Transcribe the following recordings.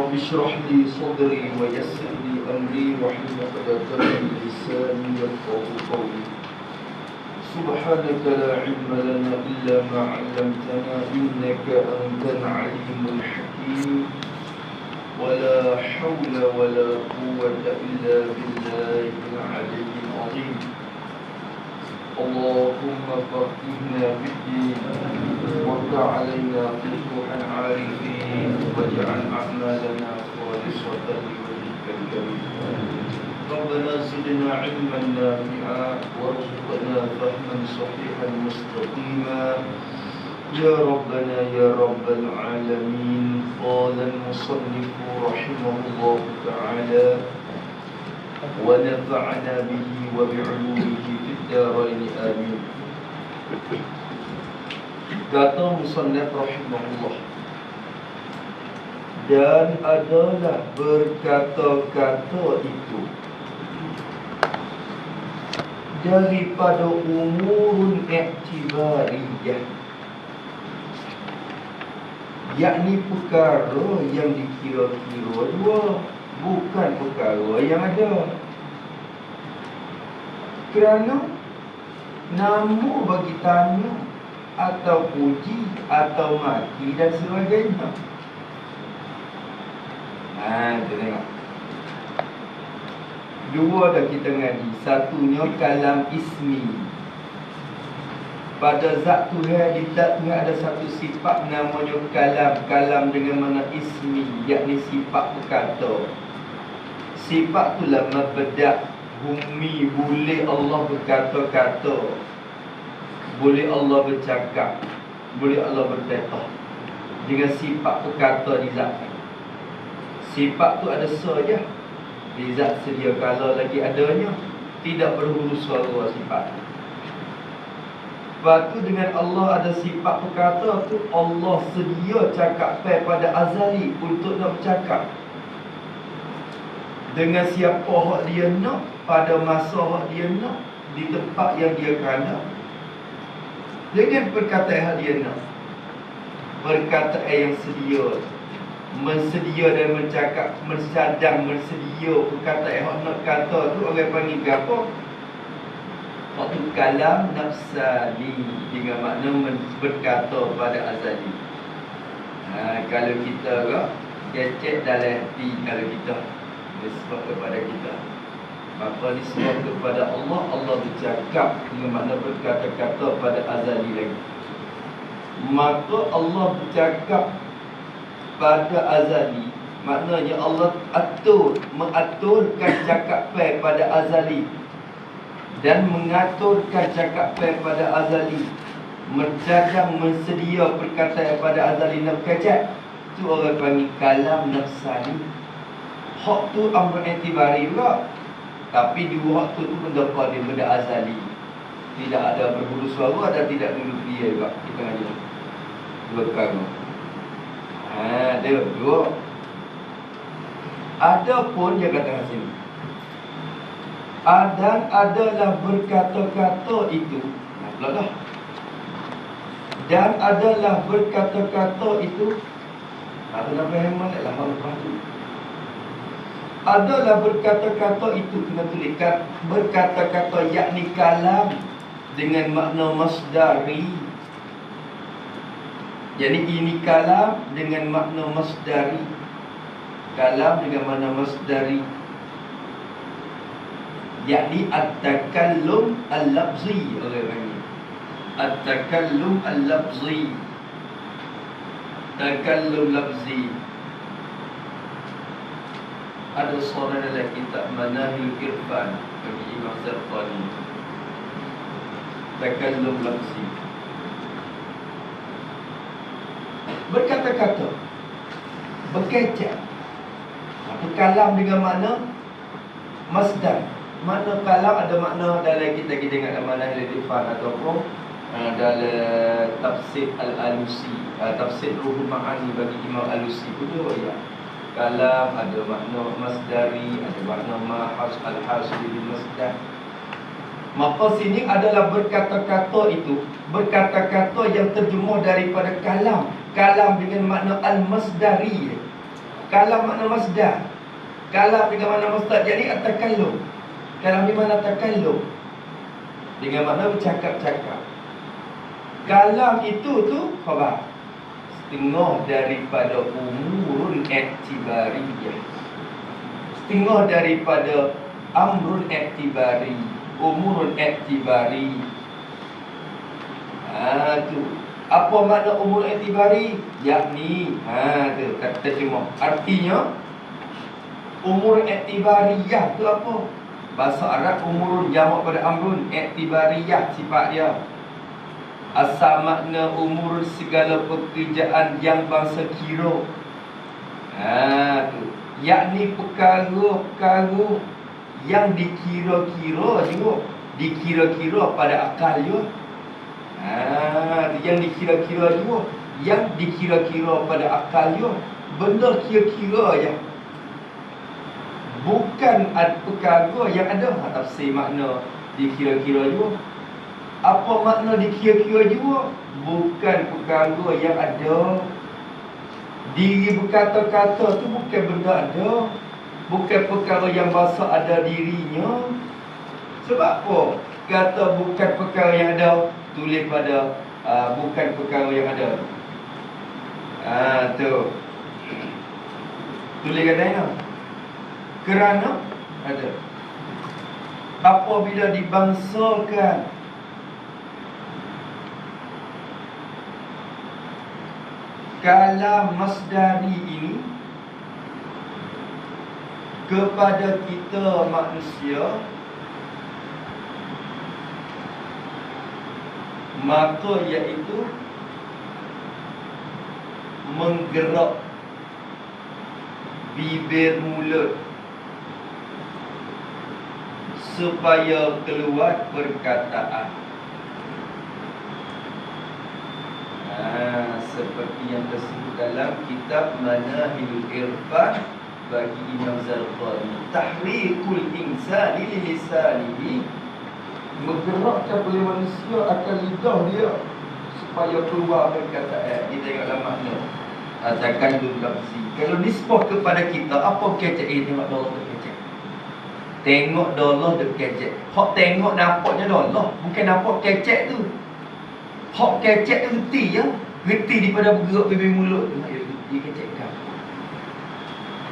رب اشرح لي صدري ويسر لي أمري واحلل عقدة من لساني يفقهوا قولي سبحانك لا علم لنا إلا ما علمتنا إنك أنت العليم الحكيم ولا حول ولا قوة إلا بالله العلي العظيم اللهم فقهنا في الدين وافتح علينا فتوح العارفين واجعل أعمالنا خالصة لوجهك الكريم ربنا زدنا علما نافعا وارزقنا فهما صحيحا مستقيما يا ربنا يا رب العالمين. قال المصنف رحمه الله تعالى ونفعنا به وبعلومه في الدارين آمين. Kata musannaf rahimahullah, dan adalah berkata-kata itu daripada umurun i'tibariyah, yakni perkara yang dikira-kira dua, bukan perkara yang ada. Kerana nama bagi tanya atau puji atau maki dan sebagainya. Kita tengok. Dua dah kita ngaji. Satunya kalam ismi. Pada zat Tuhan, di zat Tuhan ada satu sifat namanya kalam. Kalam dengan mana ismi, yakni sifat berkata. Sifat itulah mabda'. Bumi boleh Allah berkata-kata, boleh Allah bercakap, boleh Allah bertetah dengan sifat berkata di zat. Sifat tu ada saja di zat sedia kala lagi adanya, tidak berhuru suara sifat. Lepas tu dengan Allah ada sifat berkata tu, Allah sedia cakap pada azali untuk nak bercakap dengan siapa hak dia nak, pada masa hak dia nak, di tempat yang dia kehendak, dengan perkataan hak dia nak, perkataan yang sedia, mensedia dan mencakap, mensadang, mensedia perkataan hak nak kata tu orang panggil apa? Waktu kalam nafsani, dengan makna berkata pada azali. Kalau kita kecek dalam hati, kalau kita nisbah kepada kita, maka nisbah kepada Allah, Allah bercakap dengan makna berkata-kata pada azali lagi. Maka Allah bercakap pada azali, maknanya Allah mengaturkan cakap pada azali dan mengaturkan cakap pada azali, mencadang, mensedia perkataan pada azali nak kecek. Itu orang panggil kalam nafsani. Hak tu amr i'tibari juga, tapi dua hak tu benda pada benda azali, tidak ada berhulu suara dan tidak berhulu dia juga. Kita ngaji dua perkara. Ada dua. Ada pun dia kata sini, dan adalah berkata-kata itu. Dah. Dan adalah berkata-kata itu. Ada nak faham lah lepas tu. Adalah berkata-kata itu, kena tuliskan berkata-kata, yakni kalam dengan makna masdari. Jadi ini kalam dengan makna masdari. Kalam dengan makna masdari, yakni at-takallum al-lafzi. Orang panggil at-takallum al-lafzi, takallum lafzi. Ada seorang dalam kitab Manahil Irfan bagi Imam Zarqani, takallum lafzi, berkata-kata, berkecak. Kalam dengan makna masdar. Makna kalam ada makna dalam kita ingat Manahil Irfan ataupun dalam tafsir Al-Alusi, tafsir Ruhul Ma'ani bagi Imam Alusi pun ya. Kalam ada makna masdari, ada makna mahas, al-hasil bil masdar. Maka sini adalah berkata-kata itu, berkata-kata yang terjemuh daripada kalam. Kalam dengan makna al-masdari. Kalam makna masdar. Kalam dengan makna masdar. Jadi at-takallum. Kalam di mana takallum? Dengan makna bercakap-cakap. Kalam itu tu khabar. Setengah daripada umurun iktibariyah. Setengah daripada amrun iktibari, umurun iktibari. Tu. Apa makna umur iktibari? Yakni, tu kata terjemah. Artinya umur iktibariyah tu apa? Bahasa Arab umurun jamak pada amrun, iktibariyah sifat dia. Asal makna umur segala pekerjaan yang bangsa kira. Tu. Yakni perkara-perkara yang dikira-kira juga. Dikira-kira pada akal juga. Yang dikira-kira juga. Yang dikira-kira pada akal juga. Benda kira-kira je. Bukan perkara yang ada. Tafsir makna dikira-kira juga. Apa makna dikira-kira juga? Bukan perkara yang ada. Diri berkata-kata tu bukan benda ada. Bukan perkara yang bahasa ada dirinya. Sebab apa? Kata bukan perkara yang ada, tulis pada bukan perkara yang ada. Tu tulis katanya. Kerana ada. Apabila dibangsakan kalam masdari ini kepada kita manusia, maka iaitu menggerak bibir mulut supaya keluar perkataan. Seperti yang tersebut dalam kitab Manahilul Irfan bagi Imam Zarqani. Tahrikul insani li lisanihi, menggerakkan oleh manusia akan lidah dia supaya keluar perkataan. Kita tengoklah makna takallum lafzi. Kalau nisbah kepada kita, apa kecek? Tengok dolar tu kecek. Tengok dolar tu kecek. Hak tengok nampaknya dolar, bukan nampak kecek tu. Hak kecek tu reti je. Reti daripada bergerak bibir mulut tu. Dia kecek kan.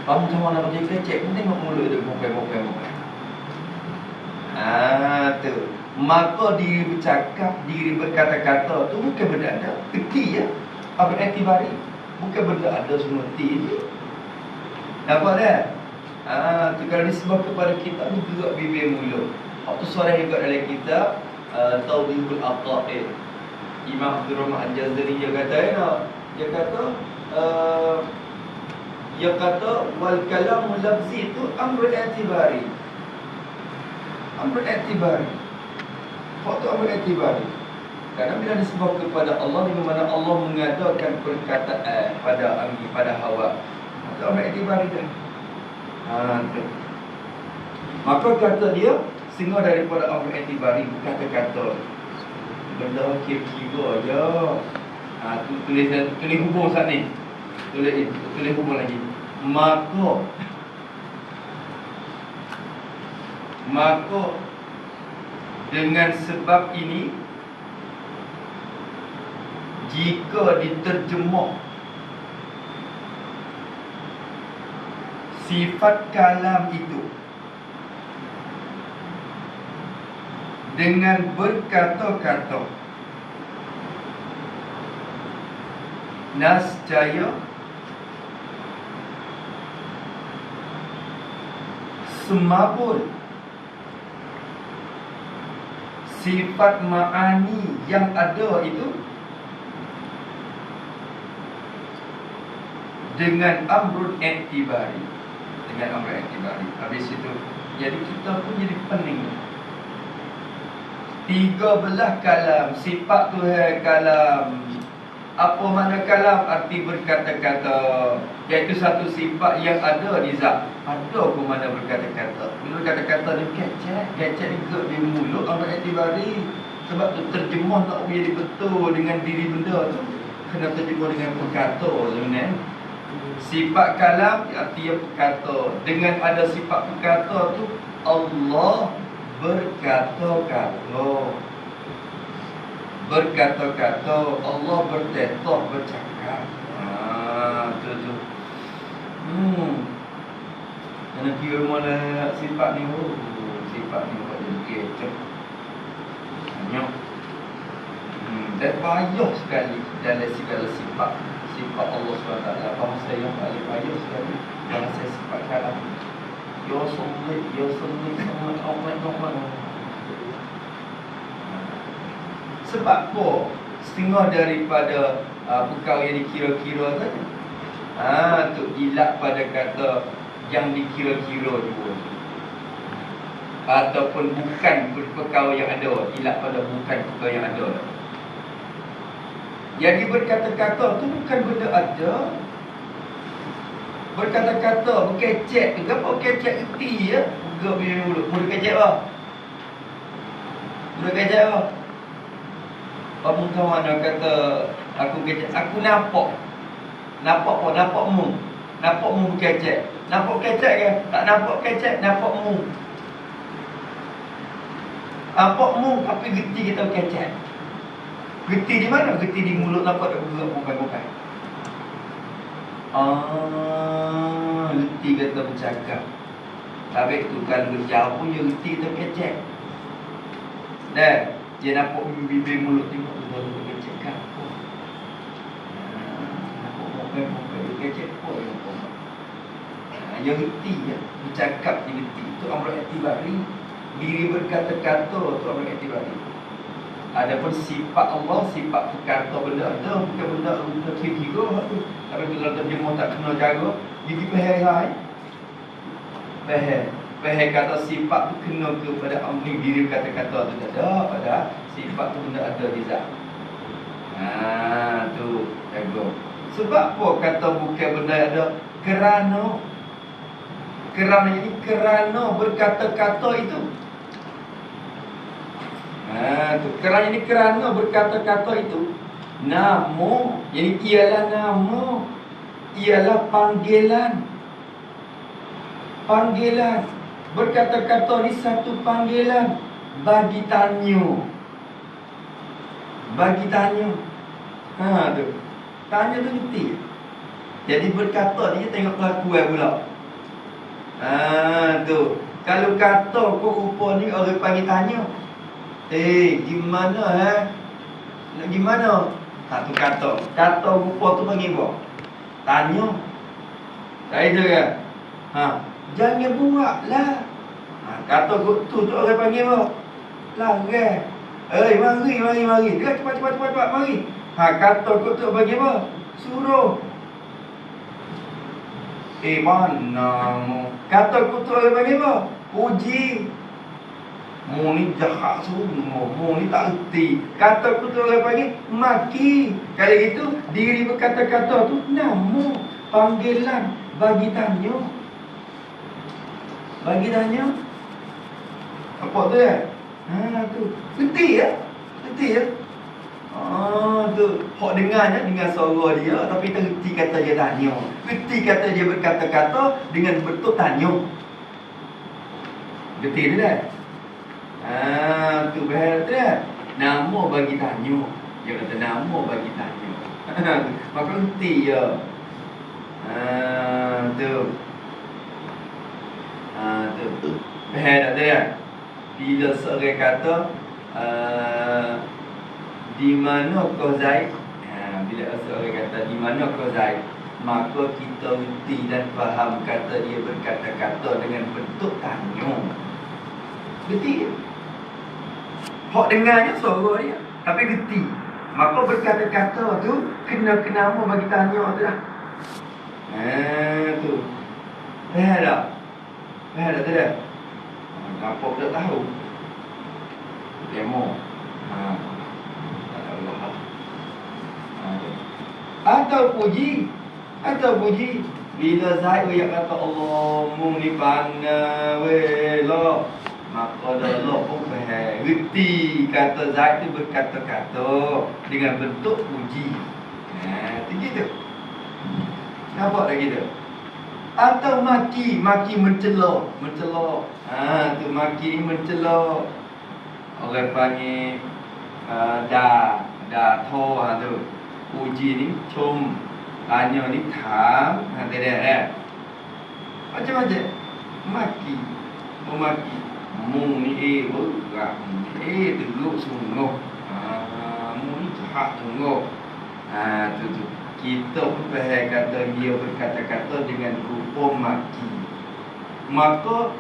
Kamu sama nak kerja kecek pun tengok mulut tu. Mokai. Tu. Maka diri bercakap, diri berkata-kata tu bukan benda ada. Reti je. Apa iktibari? Bukan benda ada semua reti je. Nampak tak? Tu kalau disebut kepada kita ni gerak bibir mulut. Waktu suara juga dalam kitab Tawdihul Aqaid. Imam Abdul Rahman Al-Jazari dia kata wal kalamul lafzi itu amrul i'tibari. Amrul i'tibari. Waktu amrul i'tibari. Karena bila disebut kepada Allah, di mana Allah mengadakan perkataan pada Hawa. Waktu amrul i'tibari dah. Maka kata dia singa daripada amrul i'tibari, bukan kata benda kira-kira je. Tulis hubung saat ni. Tulis hubung lagi. Maka dengan sebab ini, jika diterjemah sifat kalam itu dengan berkata-kata, nascaya semabul sifat ma'ani yang ada itu dengan amrul i'tibari. Habis itu, jadi kita pun jadi pening. 13 kalam, sifat Tuhan kalam. Apa makna kalam? Arti berkata-kata, iaitu satu sifat yang ada di zat. Ada ke mana berkata-kata? Bila kata-kata ni kecek juga di mulut amrul i'tibari. Sebab tu terjemah tak boleh betul dengan diri benda tu. Kena terjemah dengan perkata sebenarnya. Sifat kalam artinya berkata. Dengan ada sifat berkata tu, Allah berkata-kata. Berkata-kata, Allah bertetah, bercakap. Tu. Kena kira mana sifat ni. Sifat ni buat jadi kecoh. Banyak. Dan payah sekali dalam segala sifat. Sifat Allah SWT. Bahasa yang paling payah sekali bahasa sifat kalam. Ya sulit, sama. Sebab apa? Setengah daripada perkara yang dikira-kira tadi. Tu ilat pada kata yang dikira-kira juga. Ataupun bukan perkara yang ada. Ilat pada bukan perkara yang ada. Jadi berkata-kata tu bukan benda ada. Berkata-kata, berkecek. Kenapa berkecek erti ya? Buka punya mulut. Mulut kecek apa? Mulut kecek apa? Kamu tahu mana kata aku kecek? Aku nampak. Nampak apa? Nampak mu. Nampak mu berkecek. Nampak kecek ke? Tak nampak kecek, nampak mu. Nampak mu tapi geti kita berkecek. Geti di mana? Geti di mulut, nampak tak bergerak bukan. Geti kata bercakap. Habis tu kalau berjauh pun dia geti kita kecek. Dan dia nampak bibir mulut tengok tu baru berkecek kan. Nampak muka dia kecek pun. Dia geti je. Bercakap dia geti. Itu amrul i'tibari. Diri berkata-kata tu amrul i'tibari. Adapun sifat Allah, sifat perkata benda ada, bukan benda kira-kira tu. Tapi kalau terjemah tak kena jaga, jadi pahal. Pahal kata sifat tu kena kepada amri diri kata-kata tu tak ada, pada sifat tu benda ada di zat. Tu jaga. Sebab apa kata bukan benda ada? Kerana ini kerana berkata-kata itu. Kerana ini kerana berkata-kata itu. Nama, jadi ialah nama, ialah panggilan. Panggilan. Berkata-kata ni satu panggilan bagi tanya. Bagi tanya. Tu. Tanya tu ngerti. Jadi berkata dia tengok kelakuan pula. Tu. Kalau kata kau rupa ni orang panggil tanya. Gimana nak gimana? Tu kata. Kata rupa tu panggil apa? Tanya. Tak itu kan? Jangan buat lah. Kata tu orang panggil apa? Larang. Mari. Dia cepat, mari. Kata tu panggil apa? Suruh. Mana? Kata tu orang panggil apa? Puji. Mu ni jahat semua. Mu ni tak erti. Kata tu orang panggil maki. Kalau gitu diri berkata-kata tu nama, panggilan bagi tanya. Bagi tanya. Apa tu ya? Tu. Erti ya? Tu. Hak dengarnya dengan suara dia tapi tak erti kata dia tanya. Erti kata dia berkata-kata dengan bentuk tanya. Erti tu dah. Tu bahaya tu dah. Nama bagi tanya. Dia kata nama bagi tanya. Maka erti ya. Tu. Tu. Bahaya tak tu ya? Bila seorang kata di mana kau Zaid? Bila seorang kata di mana kau Zaid, maka kita erti dan faham kata dia berkata-kata dengan bentuk tanya. Gerti? Hak dengarnya suara dia, tapi gerti. Maka berkata-kata tu kena nama bagi tanya tu dah. Tu. Faham tak tu dah? Apa tak tahu? Demo. Allah. Atau puji. Bila Zaid yang kata Allah mung ni pandai weh lah, maka Allah pun faham. Reti kata Zaid tu berkata-kata dengan bentuk puji. Tinggi tu. Nampak tak kita? Atau maki mencela. Tu maki ni mencela. Orang panggil dah tho tu. Puji ni cum, tanya ni tham, tidak. Macam-macam. Memaki. Mung ni berat. Teruk sungguh. Mung ni jahat sungguh. Tu. Kita pun faham kata dia berkata-kata dengan rupa maki. Maka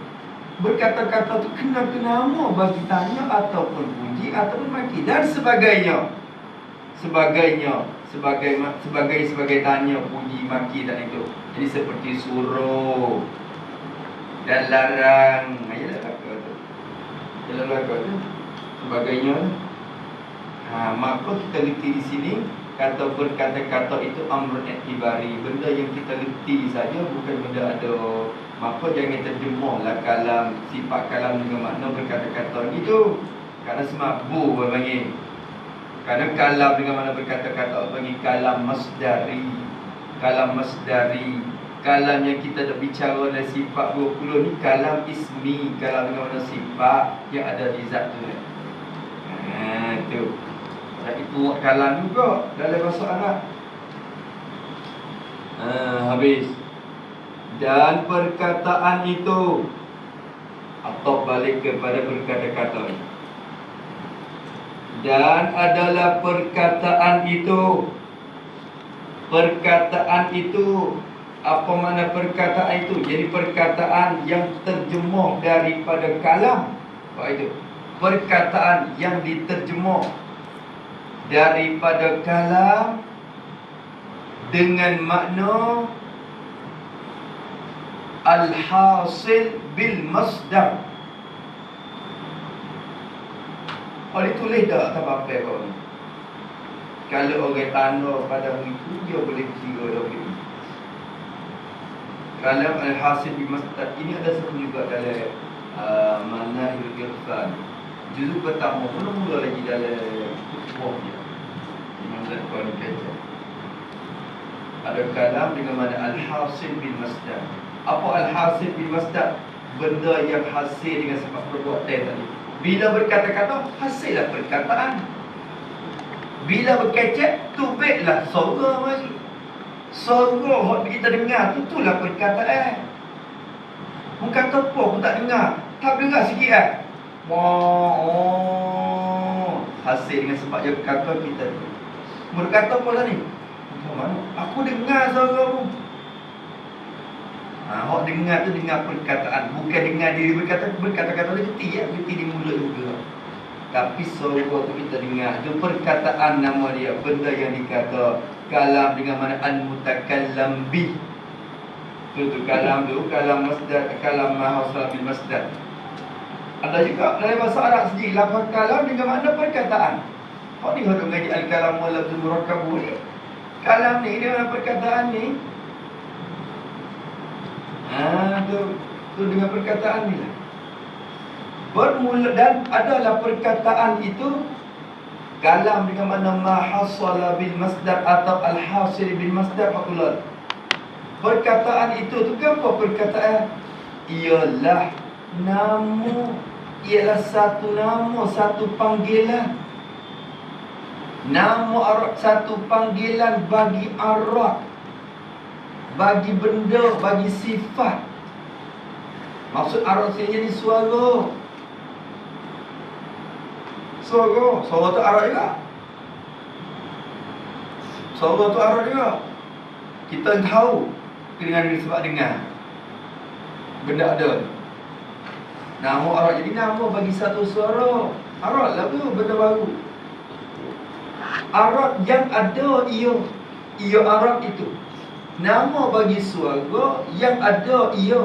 berkata-kata tu kena nama bagi tanya ataupun puji ataupun maki dan sebagainya. Sebagai tanya, puji, maki dan itu. Jadi seperti suruh dan larang. Ayalah tu. Sebagainya. Maka kita reti di sini kata berkata-kata itu amrun i'tibari, benda yang kita reti saja, bukan benda ada. Maka jangan terjemahlah kalam, sifat kalam dengan makna berkata-kata gitu. Kerana semabuk panggil. Kerana kalam dengan makna berkata-kata panggil kalam masdari. Kalam yang kita nak bicara dari sifat 20 ni kalam ismi, kalam dengan makna sifat yang ada di zat tu. Tu. Itu kalam juga dalam bahasa Arab. Habis. Dan perkataan itu atau balik kepada berkata-kata. Dan adalah perkataan itu. Apa makna perkataan itu? Jadi perkataan yang terjemuh daripada kalam. Apa itu? Perkataan yang diterjemuh daripada kalam dengan makna al-hasil bil masdar. Boleh tulis tak apa-apa kau? Kalau orang tanda pada itu, dia boleh kira dah begitu. Kalam al-hasil bil masdar ini ada satu juga dalam Manahil Irfan. Juzuk pertama mula-mula lagi dalam buah dia. Imam Zakhari kata ada kalam dengan mana al-hasil bil masdar. Apa al-hasil bil masdar? Benda yang hasil dengan sebab perbuatan tadi. Bila berkata-kata, hasillah perkataan. Bila berkecek, tubiklah suara lagi. Suara yang kita dengar tu, itulah perkataan. Bukan apa pun tak dengar. Tak dengar sikit hasil dengan sebab dia berkata kita. Berkata apa tadi? Aku dengar suara mu. Hak dengar tu dengar perkataan, bukan dengar diri berkata-kata tu geti di mulut juga. Tapi suara tu kita dengar. Itu perkataan nama dia, benda yang dikata. Kalam dengan mana al-mutakallam bih. Itu kalam tu, kalam masdar, kalam mahasal bil masdar. Ada juga dalam bahasa Arab sendiri lafaz kalam dengan makna perkataan. Kau ni hendak mengaji al-kalam wal lafzul murakkab ni. Kalam ni dia mana perkataan ni? Tu dengan perkataan ni lah. Bermula dan adalah perkataan itu kalam dengan makna ma hasala bil masdar atau al-hasil bil masdar faqullah. Perkataan itu tu apa perkataan? Ialah nama, ialah satu nama, satu panggilan. Nama Arab, satu panggilan bagi Arab, bagi benda, bagi sifat. Maksud Arab sini jadi suara. Suara tu Arab juga. Suara tu Arab juga. Kita tahu dengan sebab dengar. Benda ada. Nama Arab jadi nama bagi satu suara. Arab lah tu benda baru. Arab yang ada ia Arab itu. Nama bagi suara yang ada ia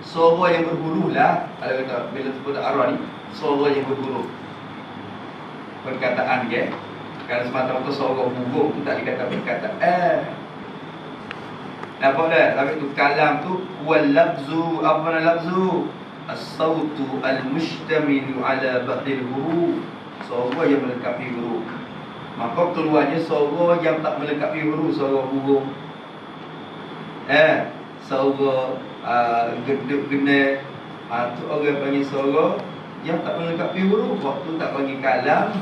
suara yang berhuruf lah. Kalau kata bila sebut Arab ni, suara yang berhuruf. Perkataan ke? Kalau semata-mata suara huruf tu tak dikata perkataan. Nampak dah? Tapi tu kalam tu wal lafzu, apa mana lafzu? As-sautu al-mushtamilu ala ba'dil huruf. Suara yang melengkapi huruf. Maka keluarnya suara yang tak melengkapi huruf, suara huruf. Suara geduk gene, tu orang panggil suara yang tak melengkapi huruf. Waktu tak bagi kalam,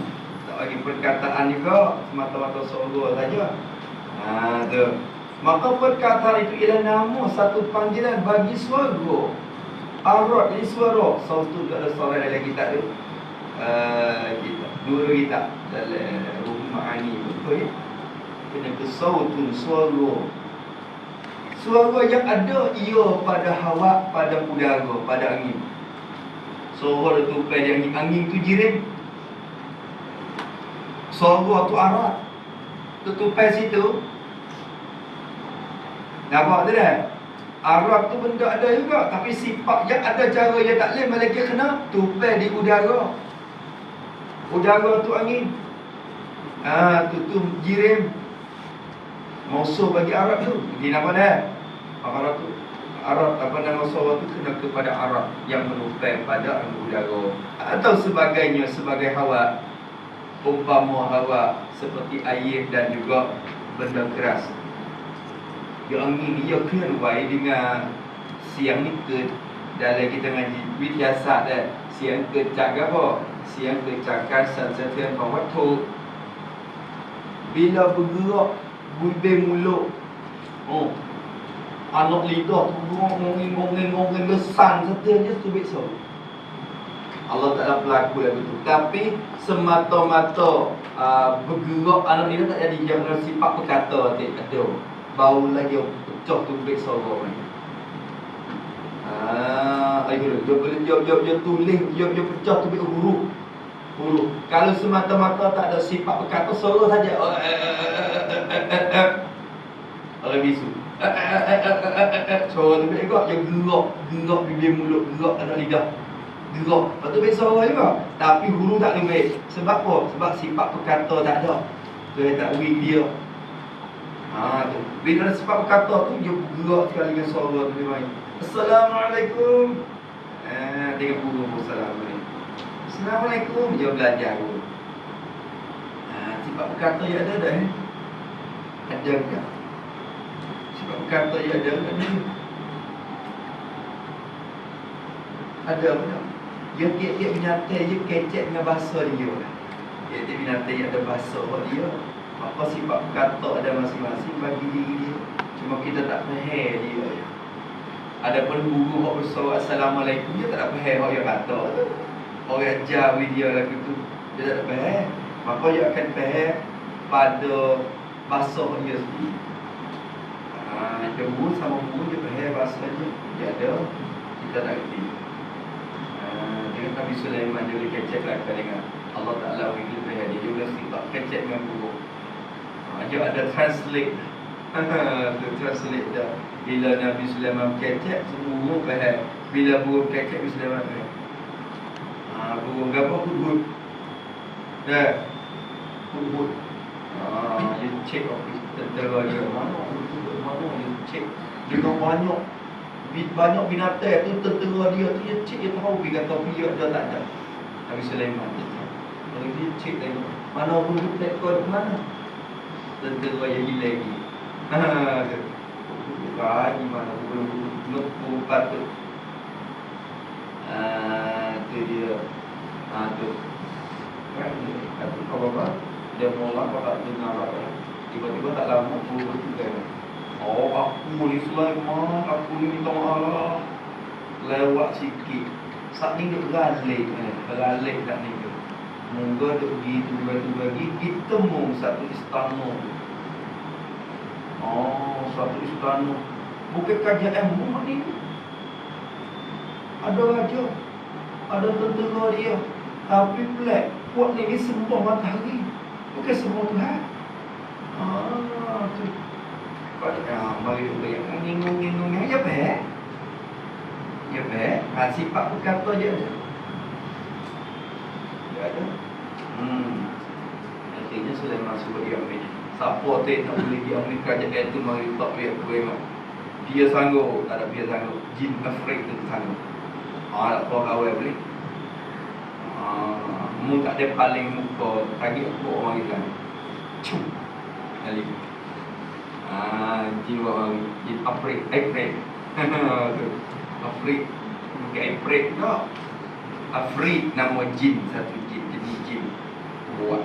tak bagi perkataan juga, semata-mata suara saja. Tu. Maka perkataan itu ialah nama satu panggilan bagi suara. Arad ni suara. Sautu tak ada suara dalam kitab tu. Kita dua kitab dalam Ruhul Ma'ani betul ya. Kena ke sautun suara. Suara yang ada ia pada hawa, pada udara, pada angin. Suara tu pada angin tu jirim. Suara tu arad. Tu tupai situ. Nampak tu dah? Arab tu benda ada juga, tapi sifat yang ada cara yang tak boleh, malaikat kena tupai di udara. Udara tu angin. Tu jirim. Musuh bagi Arab tu. Jadi nampak dah? Arab tu, Arab apa nama suara tu kena kepada Arab yang menupai pada udara atau sebagainya sebagai hawa. Umpama hawa seperti air dan juga benda keras. Yang angin dia keluar dengan siang ni ke dalam kita ngaji biasa dah. Siang kecak ke apa? Siang kecakkan satu-satu waktu. Bila bergerak bibir mulut. Anak lidah tu ngomong lesan satunya subit so. Allah Ta'ala berlaku lagu tu. Tapi semata-mata bergerak anak lidah tak jadi jangan sifat berkata ada. Bau lagi pecah tu beg suara ni. Ayo dia tulis dia pecah tu beg huruf. Kalau semata-mata tak ada sifat berkata suara saja. Orang bisu. Suara tu beg dia gerak bibir mulut, gerak anak lidah. Gerak. Lepas tu beg suara juga. Tapi huruf tak lebih. Sebab apa? Sebab sifat berkata tak ada. Tu tak wing dia. Tu. Bila ada sifat berkata tu dia gerak sekali dengan suara tu dia main. Assalamualaikum. Dengan burung Assalamualaikum. Assalamualaikum dia belajar tu. Sifat berkata yang ada dah. Ada ke? Sifat berkata yang ada ada apa? Dia tiap-tiap binatang je kecek dengan bahasa dia. Tiap-tiap binatang yang ada bahasa dia. Apa sifat kata ada masing-masing bagi diri dia. Cuma kita tak faham dia. Adapun guru hok bersuara Assalamualaikum dia tak ada faham hok dia kata. Orang ajar dia lagu tu dia tak ada faham. Maka dia akan faham pada bahasa dia sendiri. Guru sama guru dia faham bahasa dia ada, kita tak kerti. Dengan Nabi Sulaiman dia boleh kecek lah dengan Allah Ta'ala bagi faham dia juga sifat kecek dengan guru. Dia ada translate. Translate dah. Bila Nabi Sulaiman kecek, semua faham. Bila burung kecek, Nabi Sulaiman faham. Burung apa? Hudhud. Dah. Hudhud. Dia cek tentera dia. Mana dia cek. Dengan banyak binatang tu tentera dia tu, dia cek, dia tahu dia kata dia ada tak ada. Nabi Sulaiman. Kalau dia cek tengok. Mana hudhud tekor ke mana? Tentera yang gila lagi. Kaji mana belum patut. Tu dia. Tu. Kan apa dia mula tak dengar apa. Tiba-tiba tak lama pun juga. Aku ni Sulaiman, aku ni minta maaf. Lewat sikit. Saat ni duk galik tak ni tu. Moga duk pergi tu bagi kita temu satu istana. Satu istana. Bukan kerajaan rumah ni. Ada raja, ada tentera dia. Tapi pelik, puak ni sembah matahari. Bukan sembah Tuhan. Tu. Mari duk bayang ngingung. Ya baik. Sifat berkata je ada. Dia ada. Akhirnya Sulaiman suruh dia ambil. Siapa nak boleh dia ambil kerajaan tu, mari tak biar memang. Dia sanggup, tak ada dia sanggup. Jin Afrik tu sanggup. Tak tahu awal boleh. Mu tak ada paling muka. Tadi aku orang kita. Cum. Kali. Jin orang jin Afrik. Afrik bukan Afrik tak. Afrik nama jin, satu jin, jadi jin buat.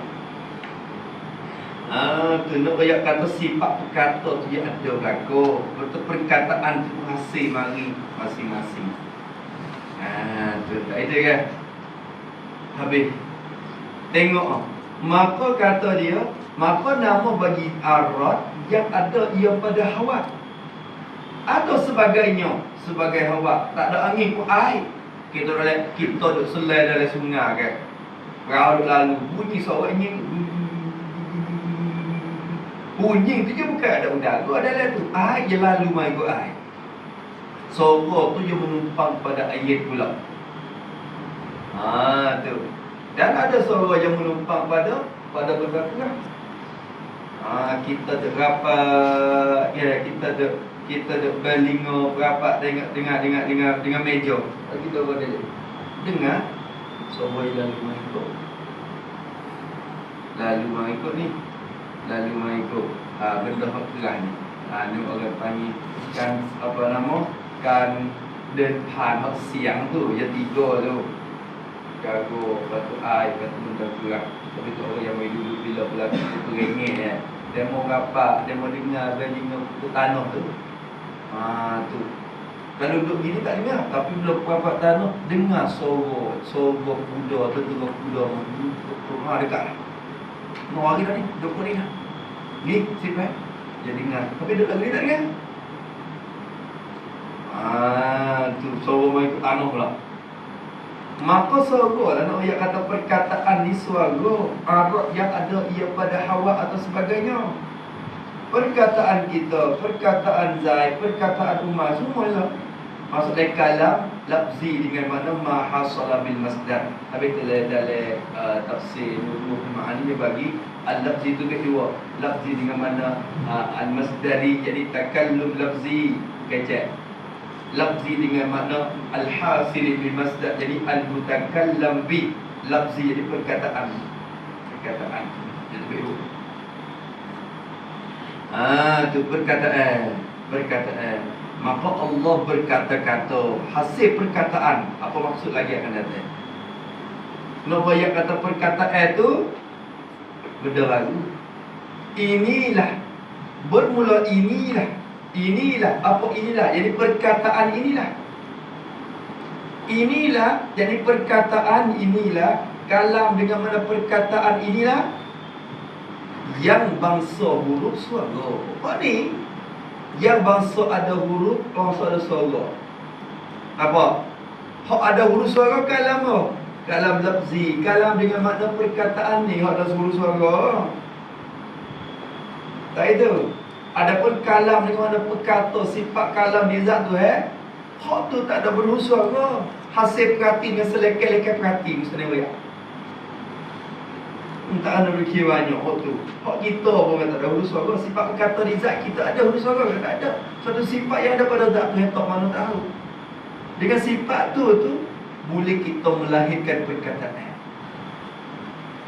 Tu nak banyak kata sifat perkata tu dia ada berlaku. Betul perkataan tu hasil mari masing-masing. Tu tak ada kan. Habis tengok maka kata dia, maka nama bagi arad yang ada ia pada hawa atau sebagainya, sebagai hawa. Tak ada angin pun air. Kita duduk selai dalam sungai kan. Perahu lalu bunyi suara angin. Bunyi tu je bukan ada udara dalam tu. Air je lalu mai ikut air. Suara tu je menumpang pada air pula. Tu. Dan ada suara yang menumpang pada benda-benda. Kita terrapat, ya kita berlingo berapat dengan meja. Kita boleh dengar suara yang lalu mengikut. Lalu mengikut benda hak keras ni. Ni orang panggil kan apa nama? Kan depan hak siang tu, yang tiga tu. Gago, batu air, batu benda gerak. Tapi tu orang yang main dulu bila berlaku tu rengit ya. Dia mau rapat, dia mau dengar ke tanah tu. Tu. Kalau duduk gini tak dengar, tapi bila rapat tanah dengar suara kuda, tentu kuda rumah dekat. Mau hari dah ni, 20 ni dah. Ni sip dia dengar. Tapi duduk lagi tak dengar. Tu suara main ke tanah pula. Maka suara nak ayat kata perkataan ni suara arad yang ada ia pada hawa atau sebagainya. Perkataan kita, perkataan Zaid, perkataan Umar, semualah maksudnya kalam lafzi dengan mana ma hasala bil masdar. Habis dalam tafsir Nurul Ma'ani dia bagi al-lafzi itu kedua. Lafzi dengan mana al-masdari, jadi takallum lafzi kecek. Lafzi dengan makna al-hasil bil masdar, jadi al-mutakallam bi. Lafzi jadi perkataan. Jadi begitu. Tu perkataan. Maka Allah berkata-kata, hasil perkataan. Apa maksud lagi akan datang? Nak banyak kata perkataan tu benda baru. Inilah bermula inilah. Jadi perkataan inilah. Jadi perkataan inilah. Kalam dengan mana perkataan inilah yang bangsa huruf suara. Apa ni? Yang bangsa ada huruf, bangsa ada suara. Apa? Hak ada huruf suara kalam tu. Kalam lafzi, kalam dengan makna perkataan ni hak ada huruf suara. Tak itu. Adapun kalam dengan mana perkata, sifat kalam di zat tu hak tu tak ada berhuruf suara. Hasil perhati dengan selekeh-lekeh perhati misalnya ya. Tak ada berkira banyak hak tu. Hak kita pun tak ada huruf suara. Sifat perkata di zat kita ada huruf suara ke? Tak ada. Suatu sifat yang ada pada zat tu tak mana tahu. Dengan sifat tu boleh kita melahirkan perkataan.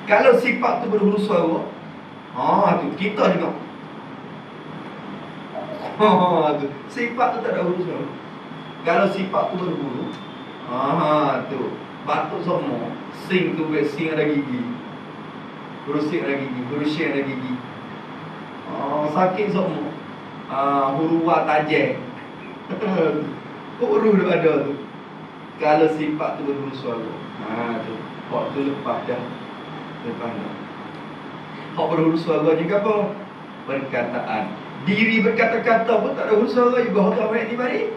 Kalau sifat tu berhuruf suara, tu kita juga. Tu sifat tu tak ada huruf suara. Kalau sifat tu berhuruf, tu batuk semua, sing tu sing ada gigi, huruf sing ada gigi, huruf sing ada gigi. Sakit semua, huruf wa tajam. Huruf tu ada tu. Kalau sifat tu berhuruf suara, tu waktu lepas dah. Hak berhuruf suara juga apa? Perkataan. Diri berkata-kata pun tak ada huruf suara juga. Hak ambil iktibari.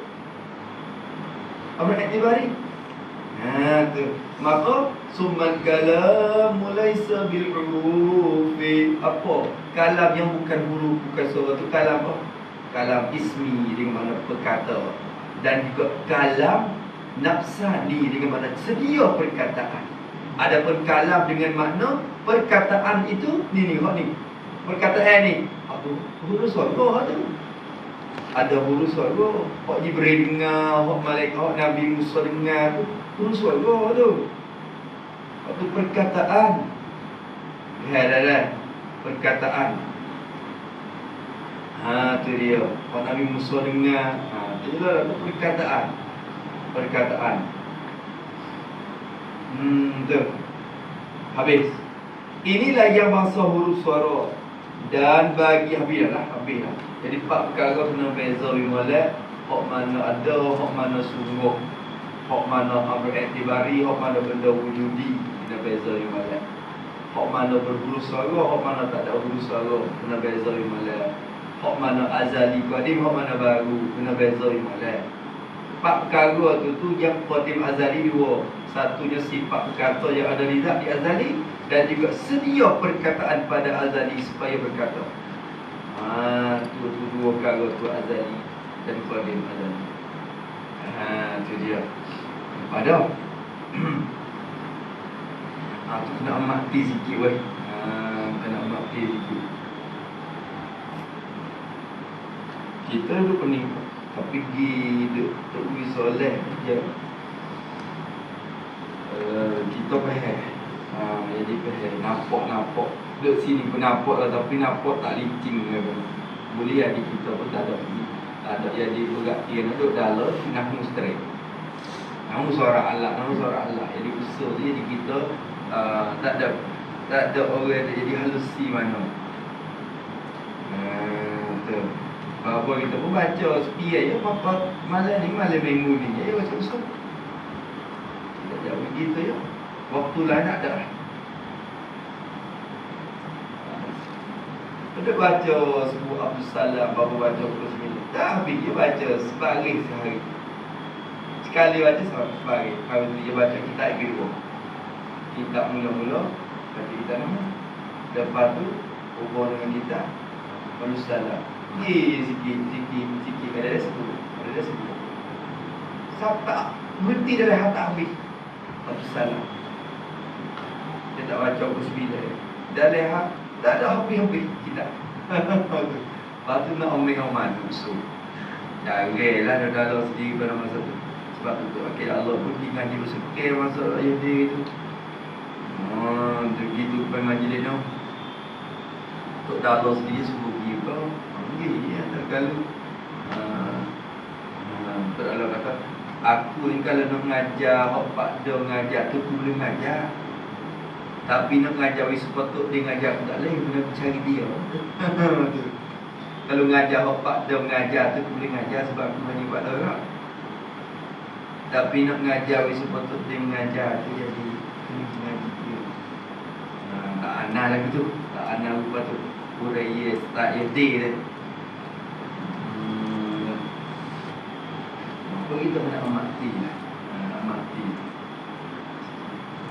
Tu. Maka summan kalam laisa bil hurufi. Apa? Kalam yang bukan huruf, bukan suara tu kalam apa? Kalam ismi dengan mana perkata. Dan juga kalam nafsani dengan mana sedia perkataan. Adapun kalam dengan makna perkataan itu ni. Perkataan ni huruf suara tu. Ada huruf suara. Hak Jibril dengar, hak malaikat, hak Nabi Musa dengar tu huruf suara tu. Hak tu perkataan. Lihat dah. Perkataan. Tu dia. Pak Nabi Musa dengar. Itulah tu perkataan. Tu. Habis. Inilah yang bangsa huruf suara. Dan bagi habis lah. Jadi 4 perkara kena beza bimolek. Hak mana ada, hak mana sungguh, hak mana amr i'tibari, hak mana benda wujudi, kena beza bimolek. Hak mana berhuruf suara, hak mana tak ada huruf suara, kena beza bimolek. Hak mana azali qadim, hak mana baru, kena beza bimolek. 4 perkara tu yang qadim azali dua. Satunya sifat kata yang ada di zat di azali, dan juga sedia perkataan pada azali supaya berkata. Tu dua perkara tu azali dan qadim azali. Tu dia. Pada tu kena amati sikit weh. Kena amati sikit. Kita duduk pening, tapi pergi pergi soleh je. Kita faham. Jadi faham. Nampak. Duduk sini pun nampak lah, tapi nampak tak licin ke. Boleh jadi kita pun tak ada jadi berganti. Duduk dalam, nahmu straight. Nahmu suara Allah. Jadi usul je, jadi kita tak ada orang yang jadi halusi mana. Apa kita pun baca sepi aja. Apa malam minggu ni ya baca usul. Tak begitu ya. Waktu lain tak ada. Dia baca sebuah Abdul Salam, baru baca pukul 9. Dah habis dia baca sebaris sehari. Sekali baca sebaris. Kalau dia baca kitab kedua. Kitab mula-mula baca kitab nama. Lepas tu hubung dengan kitab Abdul Salam. Sikit ada 10. Tak berhenti dari hatta habis Abdul Salam. Dia tak baca pukul 9. Dah lihat tak ada habis-habis kita. Lepas tu nak omeng mana usul. Janganlah dah sendiri pada masa tu. Sebab tu akhir Allah pun ngaji bersekir masa ayat dia tu. Begitu pergi majlis tu. Tok dalam sendiri suruh pergi kau. Pergi ya tak galu. Tok dalam kata aku ni kalau nak mengajar, hak pak dah mengajar tu aku boleh mengajar. Tapi nak mengajar sepatut dia mengajar aku tak boleh, kena cari dia. Kalau mengajar hak pak dah mengajar tu aku boleh mengajar sebab aku ngaji pak dah. Tapi nak mengajar sepatut dia mengajar tu jadi kena mengaji dia. Tak anah lagi tu. Tak anah lupa tu. Kuraya tak yadi tu. Apa kita nak amati lah. Amati.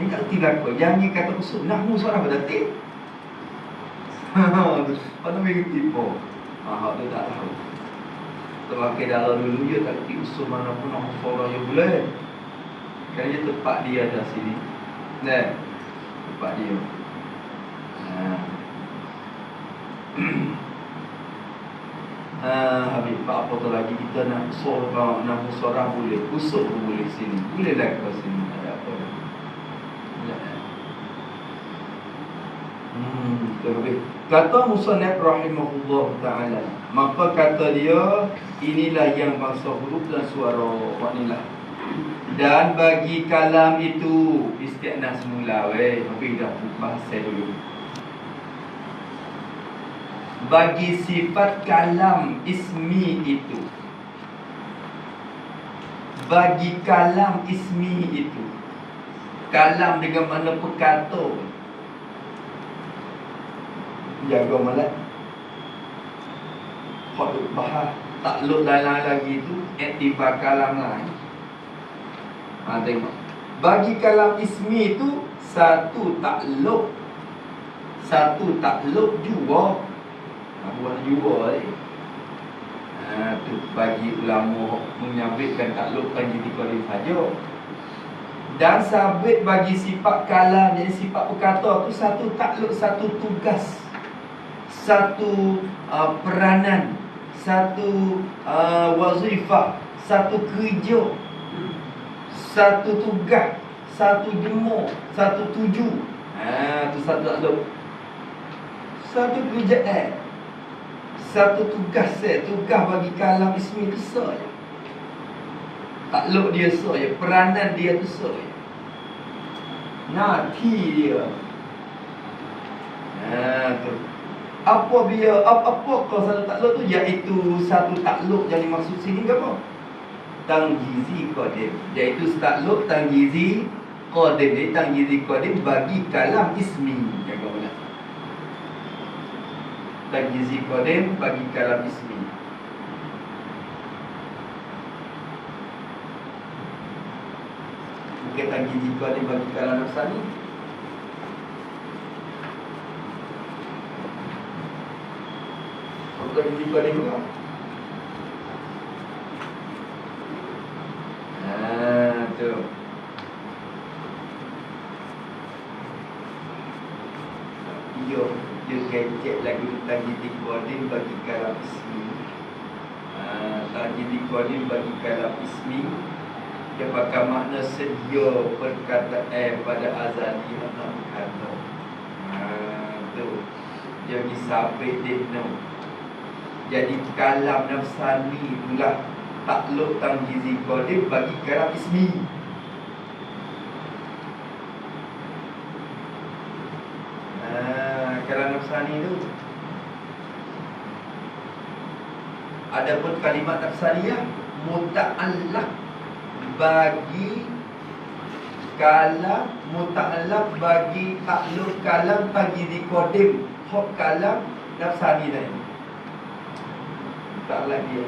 Ini tak erti berapa. Yang ni kata usul nahmu suara apa tadi? Mana mereka tipu? Hak tu tak tahu. Terpakai dalam dulu je tak erti usul mana pun nahmu suara yang boleh. Kerana dia tempat dia ada sini. Tempat dia. Habis apa tu lagi kita nak suara boleh. Usul pun boleh sini. Boleh lah ke sini. Ada apa dah. Kata musannif rahimahullah ta'ala, maka kata dia inilah yang bangsa huruf dan suara wanilah. Dan bagi kalam itu isti'nah semula tapi dah bahasa dulu. Bagi sifat kalam ismi itu, bagi kalam ismi itu, kalam dengan mana perkata, jaga malam khutbah bahas takluk dalam lagi itu iktibar kalam lain. Tengok bagi kalam ismi itu satu takluk jua. Buat jua ni. Tu bagi ulama menyabitkan taklukkan jadi qadim saja. Dan sabit bagi sifat kalam, jadi sifat perkata tu satu takluk, satu tugas, satu peranan, satu wazifah, satu kerja, satu tugas, satu jemu, satu tuju. Tu satu takluk. Satu kerjaan, Satu tugas bagi kalam ismi tu saja. Takluk dia saja, peranan dia tu saja. Nanti dia. Tu. Apa satu takluk tu? Iaitu satu takluk yang dimaksud sini ke apa? Tangjizi qadim. Iaitu takluk tangjizi qadim. Jadi tangjizi qadim bagi kalam ismi. Jaga benar. Tangjizi qadim bagi kalam ismi. Bukan tangjizi qadim bagi kalam nafsani. Tangjizi qadim juga. Tu. Dia kecek lagi tangjizi qadim bagi kalam ismi. Tangjizi qadim bagi kalam ismi. Dia pakai makna sedia perkataan pada azali nak kata. Tu. Dia disabit dia. Jadi kalam nafsani itulah takluk tangjizi qadim bagi kalam ismi. Kalam nafsani tu. Adapun kalimat nafsaniyah muta'allaq bagi kalam, muta'allaq bagi takluk kalam tangjizi qadim hak kalam nafsani tadi. Takluk dia.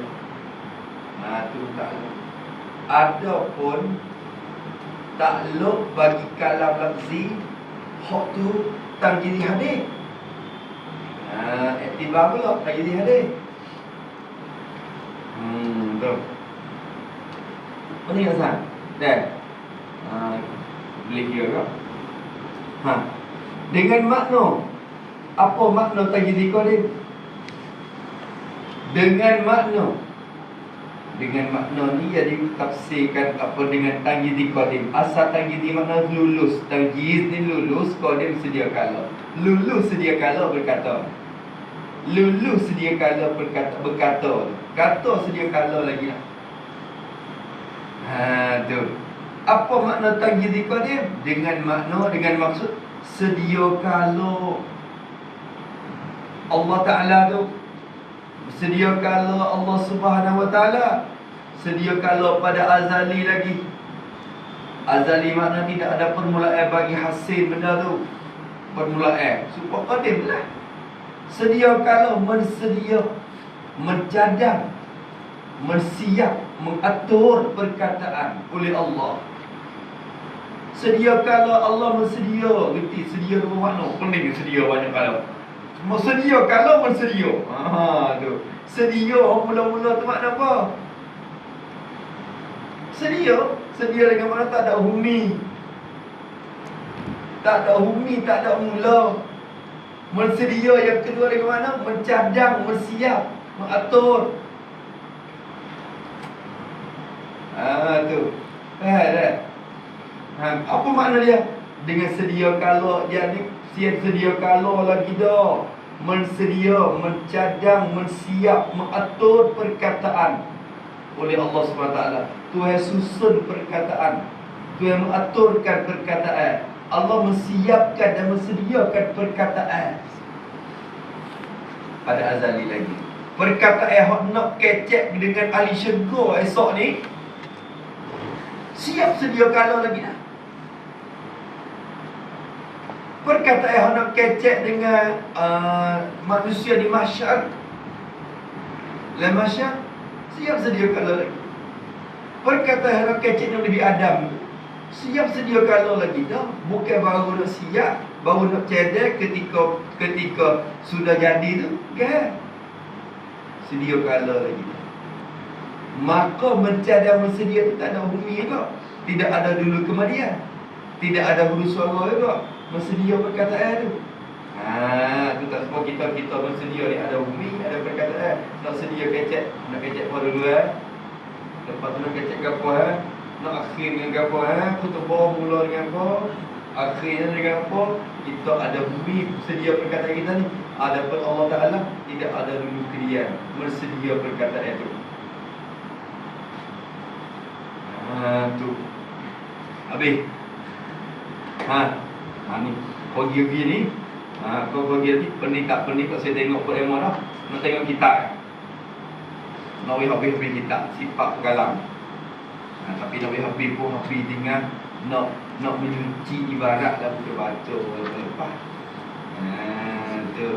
Tu takluk. Adapun takluk bagi kalam lafzi hak tu tangjizi hadis. Iktibar pula tangjizi hadis. Tu. Apa ni Hasan? Dan boleh kira tak? Dengan makna. Apa makna tangjizi qadim? Dengan makna ni yang ditafsirkan apa dengan tangjizi qadim. Asal tangjizi makna lulus. Tangjiz ni lulus, qadim sedia kala. Lulus sedia kala berkata. Lulus sedia kala berkata. Kata sedia kala lagi lah. Tu. Apa makna tangjizi qadim? Dengan maksud sedia kala Allah Ta'ala tu. Sedia kala Allah Subhanahu Wa Ta'ala. Sedia kala pada azali lagi. Azali makna tidak ada permulaan bagi hasil benda tu. Permulaan supaya qadim lah. Sedia kala mensedia, mencadang, mensiap, mengatur perkataan oleh Allah. Sedia kala Allah mensedia. Gerti sedia dua makna. Pening sedia banyak kala. Sedia kala mensedia. Tu. Sedia mula-mula tu makna apa? Sedia dengan makna tak ada humi. Tak ada humi, tak ada mula. Mensedia yang kedua dengan mana? Mencadang, bersiap, mengatur. Tu. Apa makna dia? Dengan sedia kala. Jadi sedia kala lagi dah. Mensedia, mencadang, mensiap, mengatur perkataan oleh Allah SWT. Tuhan susun perkataan. Tuhan mengaturkan perkataan. Allah mensiapkan dan mensediakan perkataan pada azali lagi. Perkataan yang nak kecek dengan ahli syurga esok ni, siap sedia kala lagi dah. Perkataan yang nak kecek dengan manusia di mahsyar, dalam mahsyar, siap sedia kala lagi. Perkataan yang nak kecek dengan Nabi Adam, siap sedia kala lagi dah. Bukan baru nak siap, baru nak cedek ketika sudah jadi tu, kan? Sedia kala lagi dah. Maka mencadang mensedia tu tak ada humi juga. Tidak ada dulu kemudian. Tidak ada huru suara juga. Mensedia perkataan tu. Tu tak semua kita mensedia ni ada humi, ada perkataan. Nak sedia kecek, nak kecek apa dulu lepas tu nak kecek apa nak akhir dengan apa khutbah mula dengan apa, akhirnya dengan apa. Kita ada humi sedia perkataan kita ni. Adapun Allah Ta'ala tidak ada dulu kalian bersedia perkataan itu. Tu habis. Ni pergi ni. Kau pergi ni pening tak pening kau saya tengok Quran dah. Nak tengok kitab. Nak habis kitab sifat galang. Tapi nak habis pun habis dengan nak menyuci ibarat lah bukan baca lepas. Tu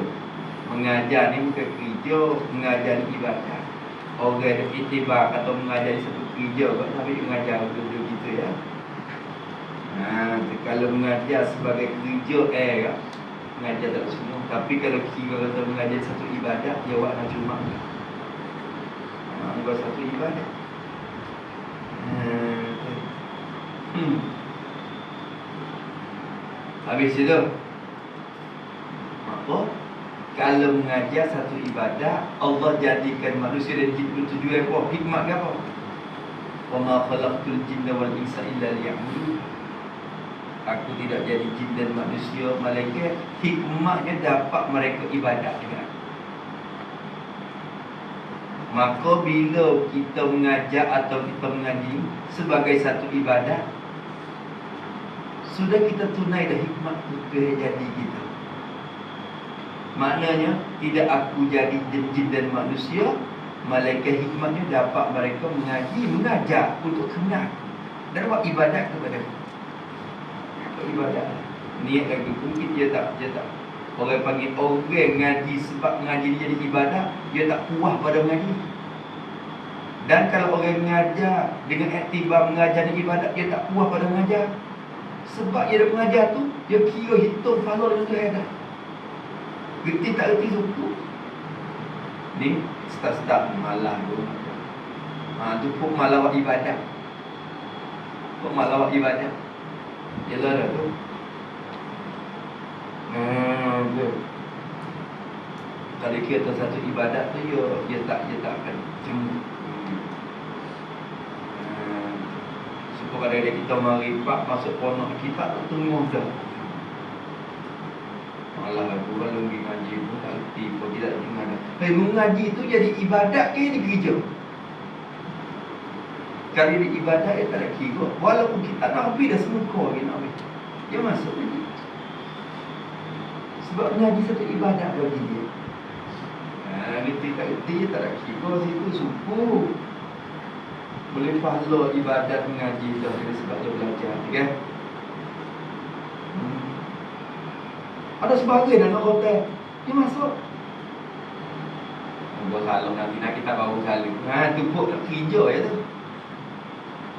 mengajar ni bukan kerja, mengajar ni ibadat. Orang ada iktibar atau mengajar ni satu kerja, kau nak ambil mengajar betul gitu ya. Kalau mengajar sebagai kerja mengajar tak semua. Tapi kalau kira kata mengajar satu ibadat, dia buat nak cuma buat satu ibadat. Habis itu maka kalau mengajar satu ibadat, Allah jadikan manusia dan jin bertujuan apa? Hikmat ke apa? Wa ma khalaqtul jinna wal insa illa liya'budun. Aku tidak jadi jin dan manusia malaikat, hikmatnya dapat mereka ibadat dengan aku. Maka bila kita mengajar atau kita mengaji sebagai satu ibadat, sudah kita tunai dah hikmat itu jadi kita. Maknanya tidak aku jadi jin dan manusia, malaikat hikmatnya dapat mereka mengajar untuk kenal dan buat ibadat kepada aku. Ibadat niat lagi mungkin dia tak orang panggil orang ngaji sebab ngaji dia jadi ibadat, dia tak puas pada mengaji. Dan kalau orang mengajar dengan iktibar mengajar ni ibadat, dia tak puas pada mengajar. Sebab dia dah mengajar tu, dia kira hitung pahala dengan Tuhan dah. Gerti tak gerti suku. Ni start malah tu. Tu pun malah buat ibadat. Pun malah buat ibadat. Yalah dah tu. Kalau kira satu ibadat tu dia tak akan cuma. Supaya pada kita marifat masuk ponok kita tunggu dah. Malah aku kalau pergi ngaji pun tak erti pun tidak dengar dah. Mengaji tu jadi ibadat ke jadi kerja? Kalau dia ibadat dia tak ada kira. Walaupun kita nak habis dah semuka lagi nak habis, dia masuk lagi. Sebab mengaji satu ibadat bagi dia. Ngerti tak erti dia tak ada kira situ suku. Boleh pahala ibadat mengaji dah sebab dia belajar kan? Ada sebagian anak hotel dia masuk. Buat salah nanti nak kita baru kali. Tu pun nak kerja ya tu.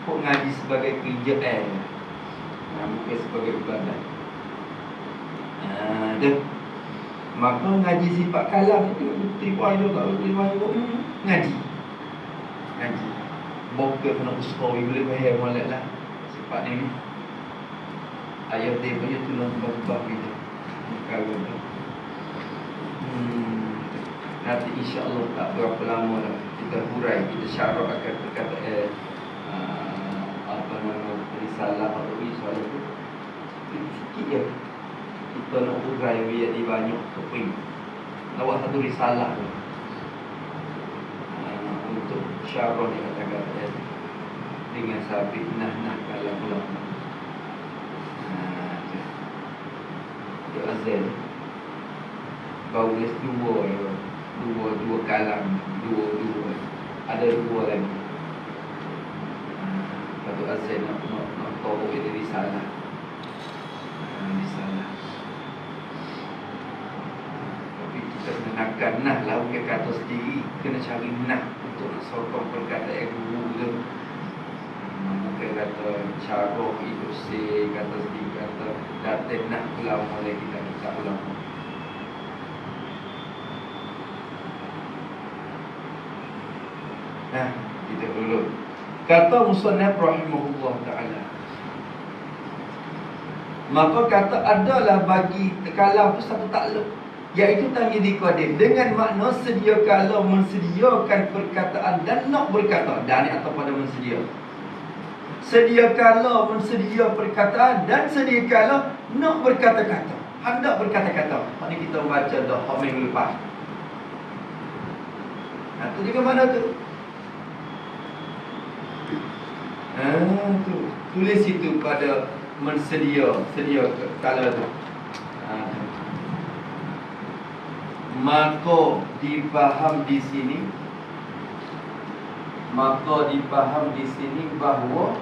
Pun ngaji sebagai kerja bukan sebagai ibadat. Maka ngaji sifat kalam itu bukti wahyu tak bukti wahyu ngaji. Bokeh kena usahawi boleh faham molek lah sifat ni. Ayat dia punya tulang bab gitu. Kalau nanti insya-Allah tak berapa lama dah kita hurai, kita syarah akan perkataan risalah atau risalah itu sikit je. Kita nak hurai biar dia banyak keping. Nak buat satu risalah untuk syarah ni kata-kata dengan sabit nah kalam ulama. Itu azal. Baru les dua kalam, dua. Ada dua lagi. Satu azal nak tahu itu risalah. Risalah. Tapi kita gunakan nah lah bukan kata sendiri, kena cari nah untuk nak sokong perkataan guru tu. Bukan kata syarah itu kata sendiri kata datang nak ulama oleh kita ulama. Kita dulu. Kata musannaf rahimahullah ta'ala, maka kata adalah bagi kalam itu satu takluk, iaitu tamyiz qadim dengan makna sedia kala mensediakan perkataan dan nak berkata, dan atau pada mensedia. Sedia kala mensedia perkataan dan sedia kala nak berkata-kata. hendak berkata-kata. Hari kita baca dah minggu lepas. Tu juga mana tu? Tu tulis itu pada sedia kala tu. Maka dipaham di sini bahawa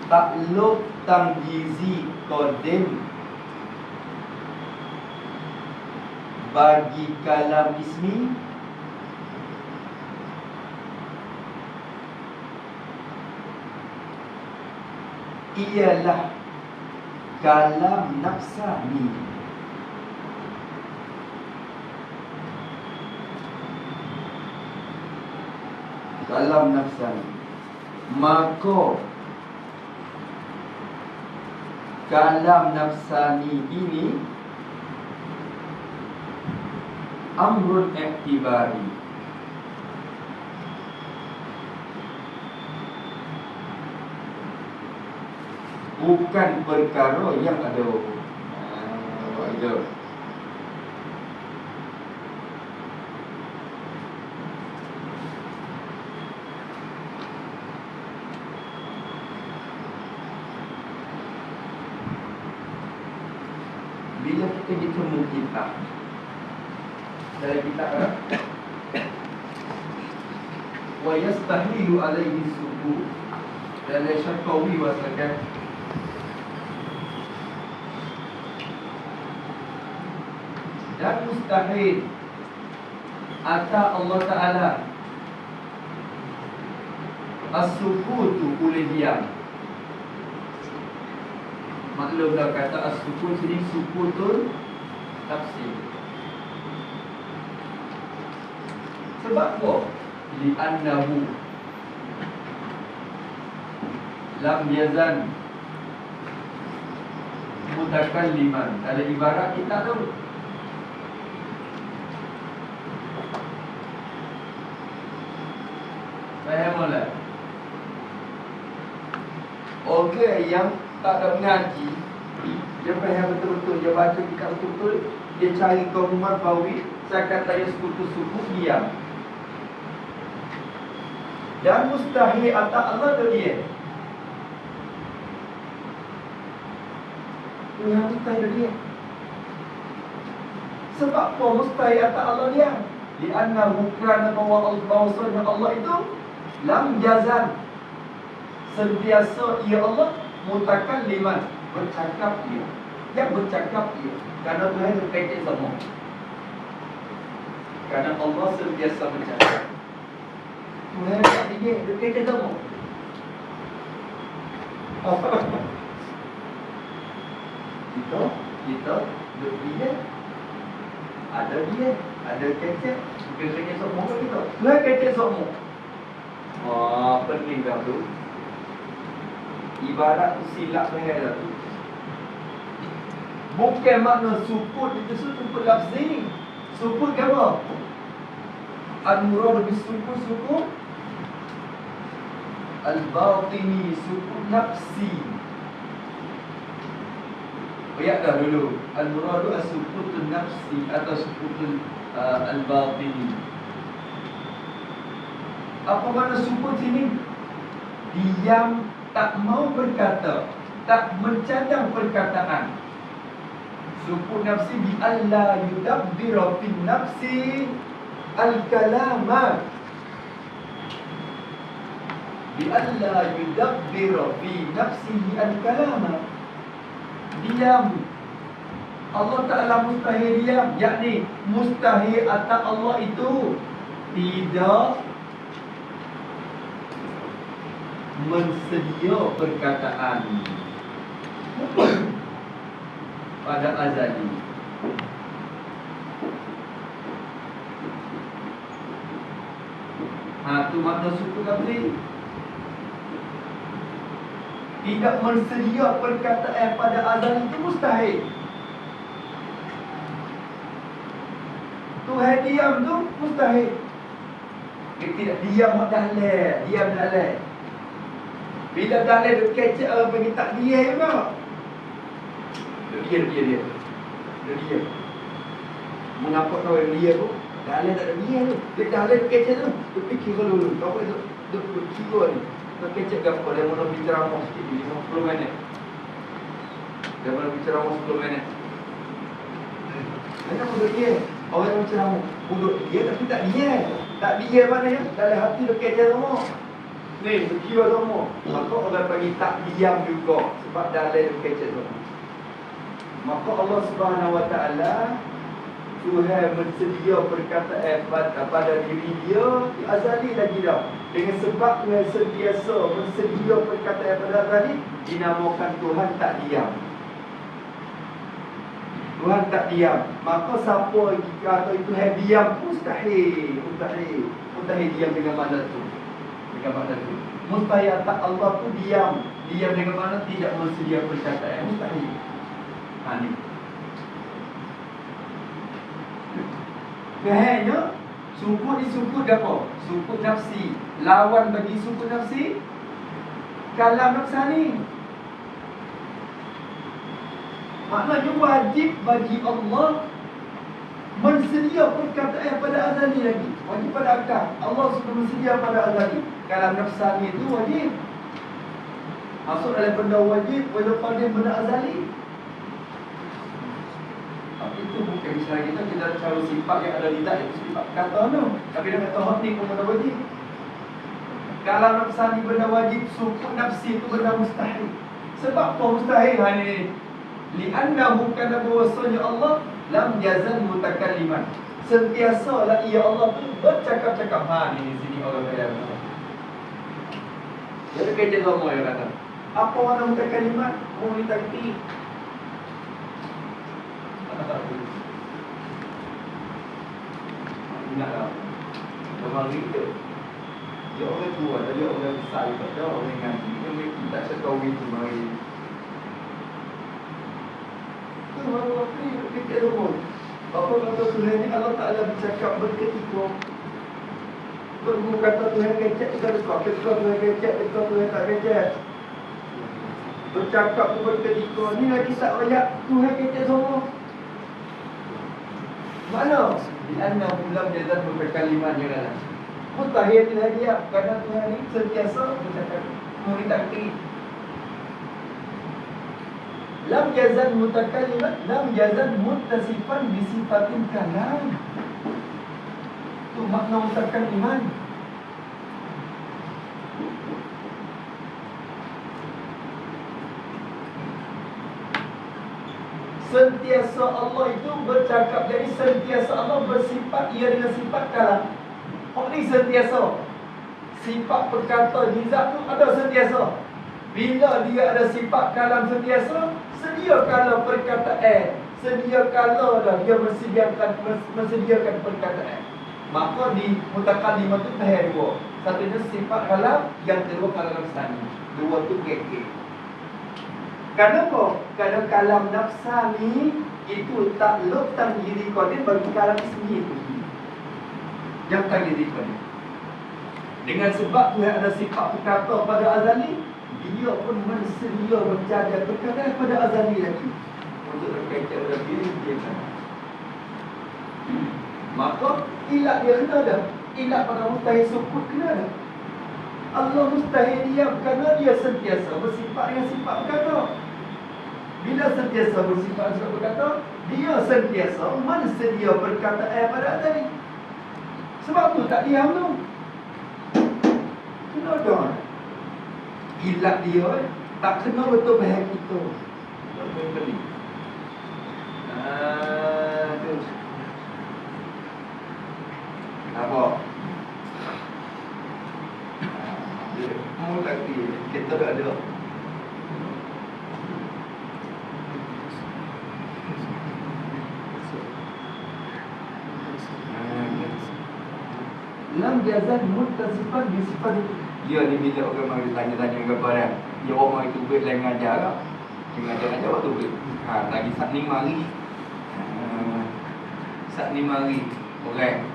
takluk tamyizi qadim bagi kalam ismi ialah kalam nafsani. Kalam nafsani. Maka kalam nafsani ini amrun iktibari, bukan perkara yang ada. Itu. Bila kita bertemu kitab, dari kitab wa yastahilu alaihi suku dan syakawi wasakan dan mustahil atas Allah Ta'ala as-sukutu boleh diam. Maklumlah kata as-sukut sini sukutul tafsir. Sebab apa? Li'annahu lam yazan mutakalliman. Ada ibarat kita tu. Faham tak? Okey, yang tak ada mengaji, dia faham betul-betul, dia baca kitab betul-betul, dia cari gabungan bawi, saya kata dia sekutu-suku diam. Dan mustahil atas Allah tu dia. Yang mustahil dia. Sebab apa mustahil atas Allah dia? Li'annahu kerana bahawasanya Allah itu lam jazan, sentiasa ia Allah mutakalliman, bercakap dia. Yang bercakap dia. Kerana Tuhan berkaitan semua. Kerana Allah sentiasa bercakap. Tuhan tak ingin berkaitan semua. Kita dia ada dia, ada kecek, bukan kecek semua ke kita. Tuhan kecek semua. Penting dah tu. Ibarat tu silap dengan tu. Bukan makna sukut itu sukut lafzi. Sukut ke apa? Al-murad bisukut al-batini, sukut nafsi. Lihat dah dulu. Al-murad as-sukut nafsi atau sukut al-batini. Apa makna sukut sini? Diam, tak mau berkata, tak mencadang perkataan. Sukut nafsi bi alla yudabbira fi nafsi al-kalama. Bi alla yudabbira fi nafsihi al-kalama. Diam. Allah Ta'ala mustahil diam, yakni mustahil atas Allah itu tidak mensedia perkataan pada azali. Tu makna suku kabli. Tidak mensedia perkataan pada azali itu mustahil. Tuhan diam tu mustahil. Dia tidak diam dalam, diam dalam. Bila dalam dia kecek orang panggil tak diam juga. Dia diam. Mengapa kau yang dia tu? Dalam tak ada dia tu. Dia dalam kecek tu. Dia fikir dulu. Kau itu dia kira ni. Kau kecek ke apa? Dia mula bicara mau sikit 50 minit. Dia mula bicara mau 10 minit. Kenapa duduk dia? Orang yang bicara duduk dia tapi tak dia. Tak dia maknanya dalam hati dia kecek semua. Ni, berkira semua. Maka orang bagi tak diam juga. Sebab dalam dia kecek semua. Maka Allah Subhanahu Wa Taala Tuhan mensedia perkataan pada diri dia azali lagi dah. Dengan sebab Tuhan sentiasa mensedia perkataan pada azali, dinamakan Tuhan tak diam. Tuhan tak diam. Maka siapa kata Tuhan diam, mustahil diam dengan mana tu. Mustahil tak Allah tu diam. Diam dengan mana tidak mensedia perkataan. Mustahil. Ni. Kehanya sukut disukut apa? Sukut nafsi. Lawan bagi sukut nafsi kalam nafsani. Maknanya wajib bagi Allah mensedia perkataan pada azali lagi. Wajib pada akal. Allah sudah mensedia pada azali. Kalam nafsani itu wajib. Masuk dalam benda wajib, walaupun dia benda azali. Itu bukan misalnya kita cari sifat yang ada lidah itu sifat kata tu. Tapi dia kata hati pun benda wajib. Kalau nafsani benda wajib, sukut nafsi itu benda mustahil. Sebab apa mustahil? Li'annahu kana bahwasanya Allah lam yazal mutakalliman. Sentiasa lah ia Allah tu bercakap-cakap. Ni sini orang kaya. Jadi kerja semua yang kata. Apa orang mutakalliman? Mulitakti. Ingatlah kemarin kita dia orang tua, dia orang besar juga, dia orang ngaji. Dia tak setahu itu mari. Kalau apa kita rumah. Apa kata Tuhan ni Allah Taala bercakap berketika. Berguru kata Tuhan kecek kita dekat, Tuhan kecek, Tuhan tak kecek. Bercakap berketika. Ni lagi tak banyak Tuhan kecek semua. Mana? Dianna ulam jazat berkalimat yang ada. Mustahil dia kerana Tuhan ini sentiasa bercakap. Muridakti. Lam jazat mutakalimat, lam jazat muttasifan bisifatin kalam. Itu makna mutakan iman. Sentiasa Allah itu bercakap. Jadi sentiasa Allah bersifat ia dengan sifat kalam. Oh ni sentiasa. Sifat berkata jizat tu ada sentiasa. Bila dia ada sifat kalam sentiasa, sedia kala perkataan. Sedia kala dah dia menyediakan perkataan. Maka di mutakallimah tu ada dua. Satunya sifat kalam, yang kedua kalam nafsani. Dua tu kekek. Kenapa? Kerana kalam nafsani itu takluk tanjiri qadim bagi kalam ismi itu. Yang tanjiri qadim. Dengan sebab Tuhan ada sifat berkata pada azali, dia pun bersedia menjaga perkataan pada azali lagi. Untuk berkaitan dengan diri dia. Maka ilat dia kena dah. Ilat pada mustahil sukut kena dah. Allah mustahil diam kerana dia sentiasa bersifat dengan sifat berkata. Bila sentiasa bersifat dengan berkata, dia sentiasa mensedia perkataan pada azali. Sebab tu tak diam tu. Kena dah. Ilat dia tak kena betul bahagia kita. Tak boleh beli. Tu. Apa? Mau lagi kita dah ada. Lam jazat muttasifan bi sifat. Dia ni bila orang mari tanya-tanya kepada dia orang itu buat lain ngajar tak? Dia ngajar waktu buat. Lagi saat ni mari. Saat ni mari orang.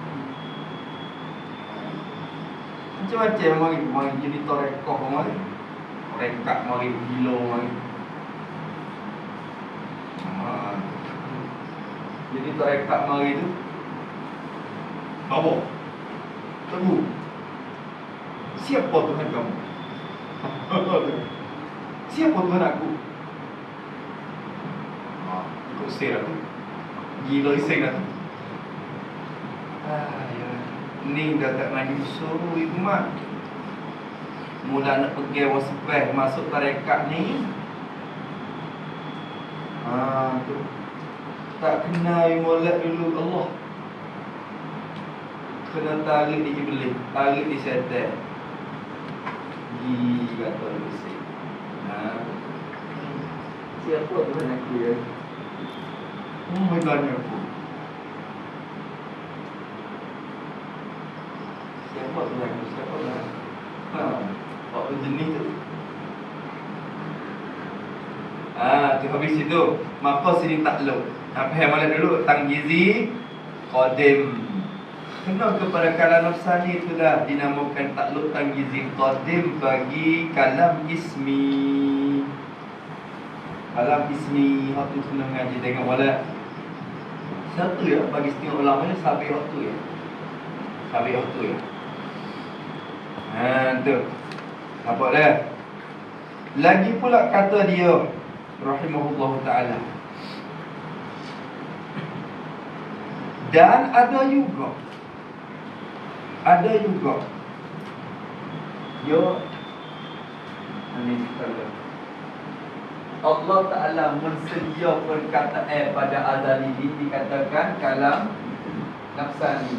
Macam-macam mari jadi torekoh mari. Rekat mari gila mari. Jadi torekat mari tu apa? Teguh. Siapa Tuhan kamu? Siapa Tuhan aku? Ikut sir aku. Gila iseng dah tu. Ya. Ni dah tak lagi suruh ibu mak. Mula nak pergi wasfah masuk tarekat ni. Tu. Tak kenal molek dulu Allah. Kena tarik di iblis, tarik di syaitan. Kata Lucy. Siapa Tuhan aku ya? Tanya aku. Siapa Tuhan aku? Siapa Tuhan aku? Apa jenis tu? Tu habis itu. Maka sini takluk. Apa yang malam dulu? Tanggizi Qadim. Kena kepada kalam nafsani itulah dinamakan takluk tanggizi qadim bagi kalam ismi. Kalam ismi waktu kena ngaji tengok wala. Satu ya bagi setengah ulama ni sabi waktu ya. Sabi waktu ya. Tu. Nampak dah? Lagi pula kata dia rahimahullahu taala. Dan ada juga ini kita Allah Ta'ala mensedia perkataan pada azali ini dikatakan kalam nafsani.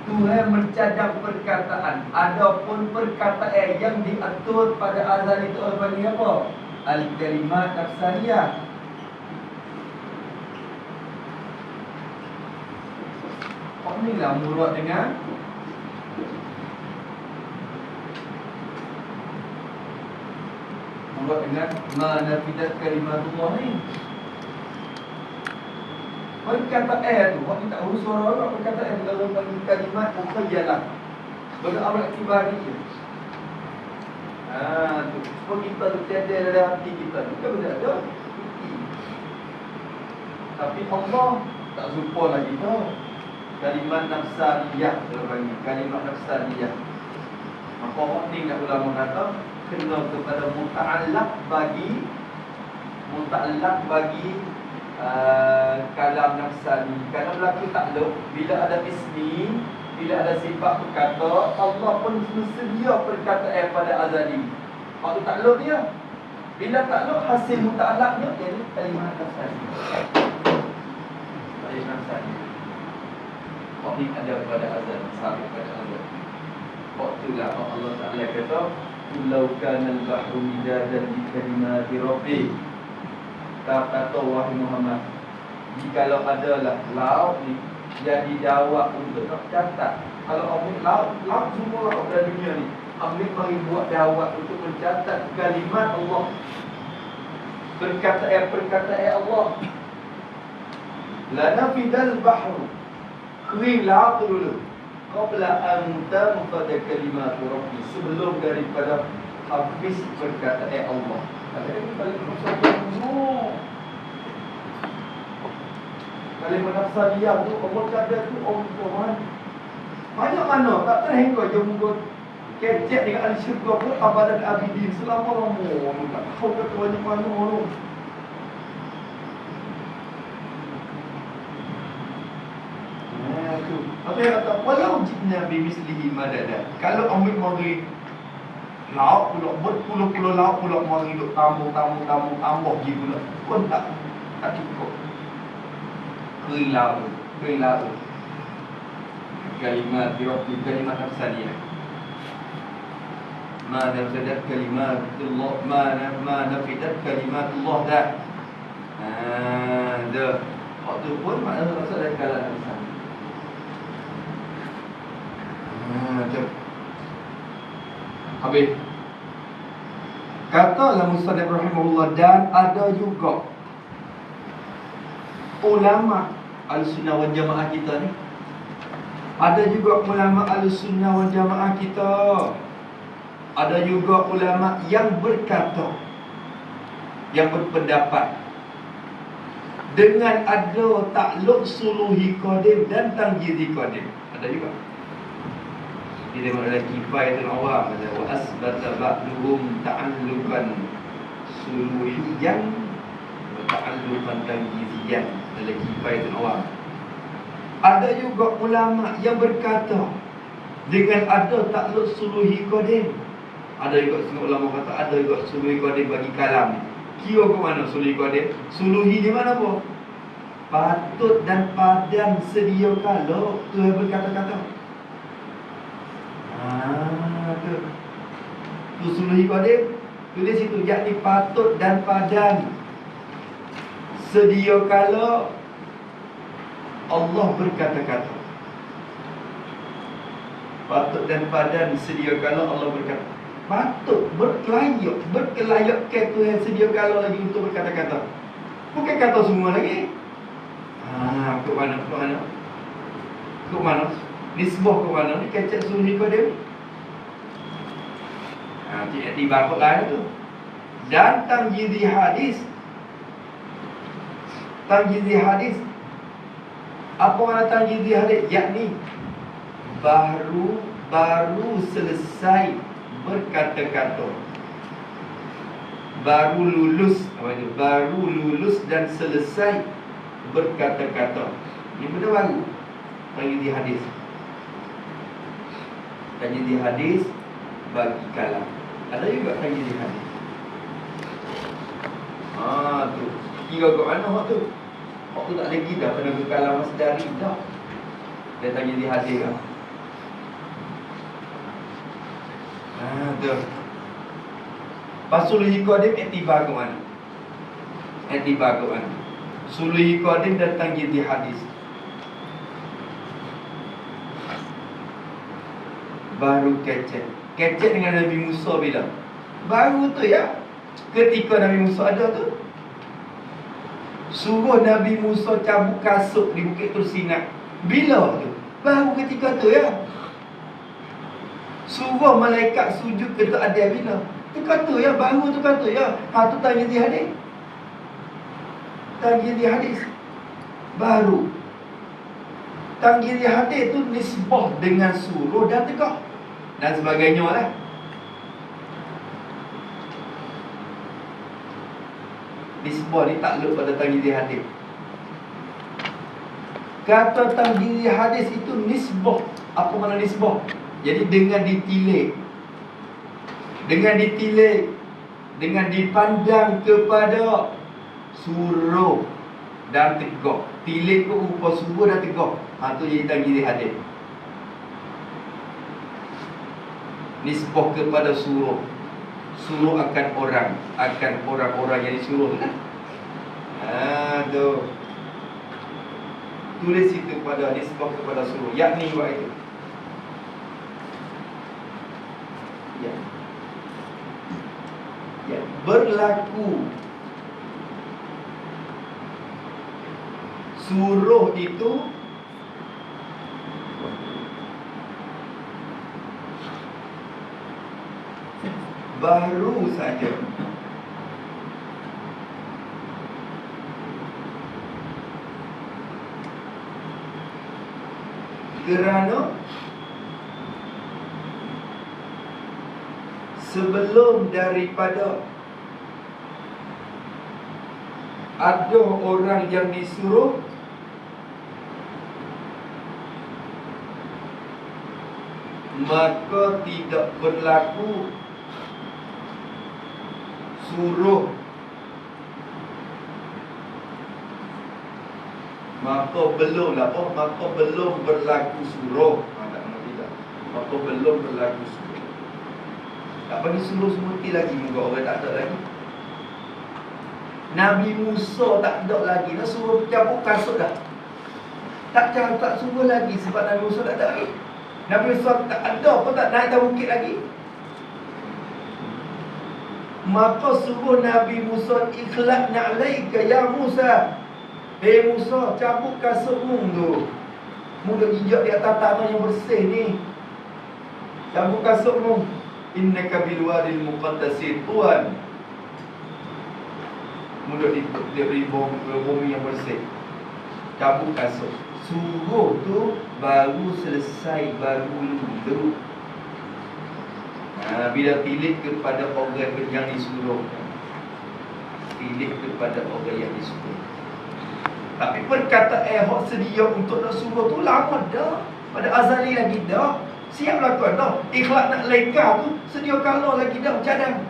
Tuhan mencadang perkataan. Adapun perkataan yang diatur pada azali itu apa? Al-kalimat nafsaniyah. Inilah murad dengan manafidat kalimatullah ni. Perkataan tu, waktu tak urus suara orang, perkataan kalau bagi kalimat mukayyalah. Beramal aktibar ni. Tu. Sebab kita tu tiada dalam hati kita. Bukan benda ada. Tapi Allah tak lupa lagi tu. Kalimat nafsaniyah kalau bagi kalimat nafsaniyah. Maka orang ni nak ulama kata kena kepada muta'allaq bagi kalam nafsani. Kerana berlaku takluk bila ada ismi, bila ada sifat berkata, Allah pun bersedia perkataan pada azali. Waktu takluk dia, bila takluk hasil muta'allaqnya ialah kalimat nafsani. Kalimat nafsani. Wahid ada pada azal, sabit pada azal. Waktulah Allah Ta'ala kata, "Lau kana al-bahru midadan li kalimati rabbi." Kata wahai Muhammad, jikalau adalah laut ni jadi dawak untuk nak catat. Kalau ambil laut semua laut dalam dunia ni, ambil mari buat dawak untuk mencatat kalimat Allah. Perkataan Allah. La nafidal bahru. Kering laut tu dulu. Qabla an tanfada kalimat rabbi, sebelum daripada habis perkataan Allah. Kalau balik maksudnya kalimat nafsaniyah tu Allah kata tu Tuhan. Banyak mana tak terhingga je muka kecek dengan ahli syurga pun abadan abidin selama-lama. Tak tahu kata banyak mana tu. Apa yang kata walau jibna bimislihi madada. Kalau ambil mari lauk pula berpuluh-puluh lauk pula mari duk tambah tambah je pula pun tak cukup. Kering lauk. Kalimat dirabbi kalimat nafsaniyah. Ma nafidat kalimatullah ma nafidat kalimatullah dah. Dah. Waktu pun makna maksud dari kalam nafsan. Macam habis. Katalah Musannif rahimahullah, dan ada juga ulama Ahlussunnah wal Jamaah kita ni Ada juga ulama Ahlussunnah wal Jamaah kita, ada juga ulama yang berkata, yang berpendapat dengan ada takluk suluhi qadim dan tangjizi qadim. Ada juga. Dia adalah kifayatul awam, wa asbata ba'duhum ta'allukan suluhiyan wa ta'allukan tangjiziyan. Adalah kifayatul awam. Ada juga ulama yang berkata dengan ada takluk suluhi qadim. Ada juga setengah ulama kata ada juga suluhi qadim bagi kalam. Kira ke mana suluhi qadim? Suluhi di mana apa? Patut dan padan sedia kala Tuhan berkata-kata. Tu suluhi qadim. Tulis situ, yakni patut dan padan sedia kala Allah berkata-kata. Patut dan padan sedia kala Allah berkata. Patut berkelayak ke Tuhan sedia kala lagi untuk berkata-kata. Bukan kata semua lagi. Ke mana? Ke mana? Nisbah ke mana? Ni kecek suluhi qadim. Tidak dibakut lain tu. Dan tangjizi hadis. Tangjizi hadis. Apa makna tangjizi hadis? Yakni baru selesai berkata-kata, baru lulus. Apa itu? Baru lulus dan selesai berkata-kata. Ini benda baru. Tangjizi hadis. Tangjizi hadis bagi kalam. Ada juga tangjizi hadis. Tu. Kira kat mana hak tu? Hak tu tak lagi dah kena ke kalam masdari dah. Dia tangjizi hadis kan. Tu. Pasuluhi qadim iktibar ke mana? Iktibar ke mana? Suluhi qadim dan tangjizi hadis. Baru kecek. Kecek dengan Nabi Musa bila? Baru tu ya. Ketika Nabi Musa ada tu, suruh Nabi Musa cabut kasut di Bukit Tursinat. Bila tu? Baru ketika tu ya. Suruh malaikat sujud ke Adam bila? Tu kata ya, baru tu kata ya. Tu tangjizi hadis. Tangjizi hadis baru. Tangjizi hadis tu nisbah dengan suruh dan tegak dan sebagainya lah. Nisbah ni takluk pada tangjizi hadis. Kata tangjizi hadis itu nisbah. Apa makna nisbah? Jadi dengan ditilik, dengan dipandang kepada suruh dan tegak. Tilik ke rupa suruh dan tegak. Tu jadi tangjizi hadis. Nisbah kepada suruh. Suruh akan orang-orang yang disuruh tu kan. Tu. Tulis itu pada nisbah kepada suruh. Yakni buat itu. Ya, berlaku suruh itu baru saja kerana sebelum daripada ada orang yang disuruh, maka tidak berlaku suruh. Maka belum berlaku suruh. Tak tidak. Maka belum berlaku suruh. Tak bagi suruh semuti lagi. Moga orang tak ada lagi. Nabi Musa tak ada lagi. Dah suruh cabut kasut dah. Tak suruh lagi. Sebab Nabi Musa tak ada lagi. Nabi Musa tak ada pun tak naik atas bukit lagi. Maka suruh Nabi Musa, ikhlaqna alaika ya Musa. Hei Musa, cabut kasutmu tu. Mudah jijak di atas tanah yang bersih ni. Cabut kasutmu. Innaka bil wadil muqaddasi tuan. Mudah di bumi yang bersih. Cabut kasut. Suruh tu baru selesai, baru lulu. Bila tilik kepada orang yang disuruh, tilik kepada orang yang disuruh. Tapi perkataan hak sedia untuk nak suruh tu lama dah. Pada azali lagi dah. Siap lakukan dah. Ikhlas nak leka tu sedia kala lagi dah. Cadang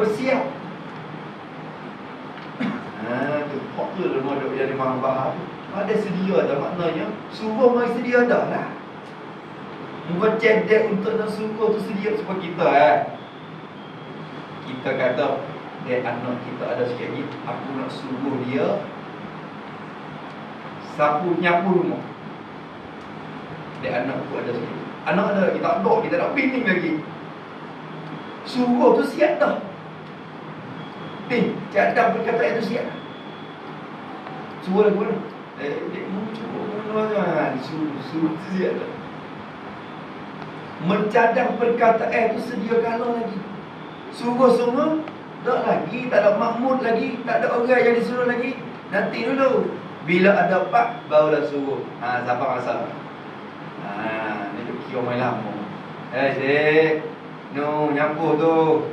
bersiap. Tu hak tu lemah duk jadi mahal tu. Ada sedia dah maknanya. Suruh mai sedia dah lah. Bukan cedek untuk nak suruh tu sedia sebab kita kita kata anak kita ada sikit ni, aku nak suruh dia sapu nyapu rumah. Anak aku ada sikit. Anak ada lagi tak ada, kita nak bini lagi. Suruh tu siap dah. Cadang perkataan itu siap. Suruh lagu mana? Dek muncul kan. Suruh siap dah. Mencadang perkataan itu sedia kala lagi. Suruh semua tak lagi, tak ada makmud lagi, tak ada orang yang disuruh lagi. Nanti dulu. Bila ada pak, barulah suruh. Siapa masalah? Ni tu kira main lama. Dek, no, nyapu tu.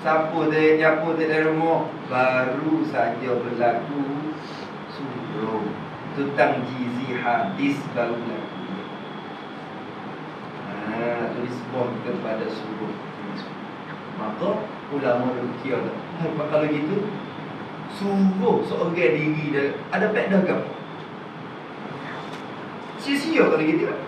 Sapu dek, nyapu dek dari rumah. Baru saja berlaku suruh. Tutang jizi hadis baru berlaku. Tulis bom kepada suruh. Maka ulama kira kalau gitu suruh seorang diri dah ada faedah ke apa? Sia-sia kalau gitu kan?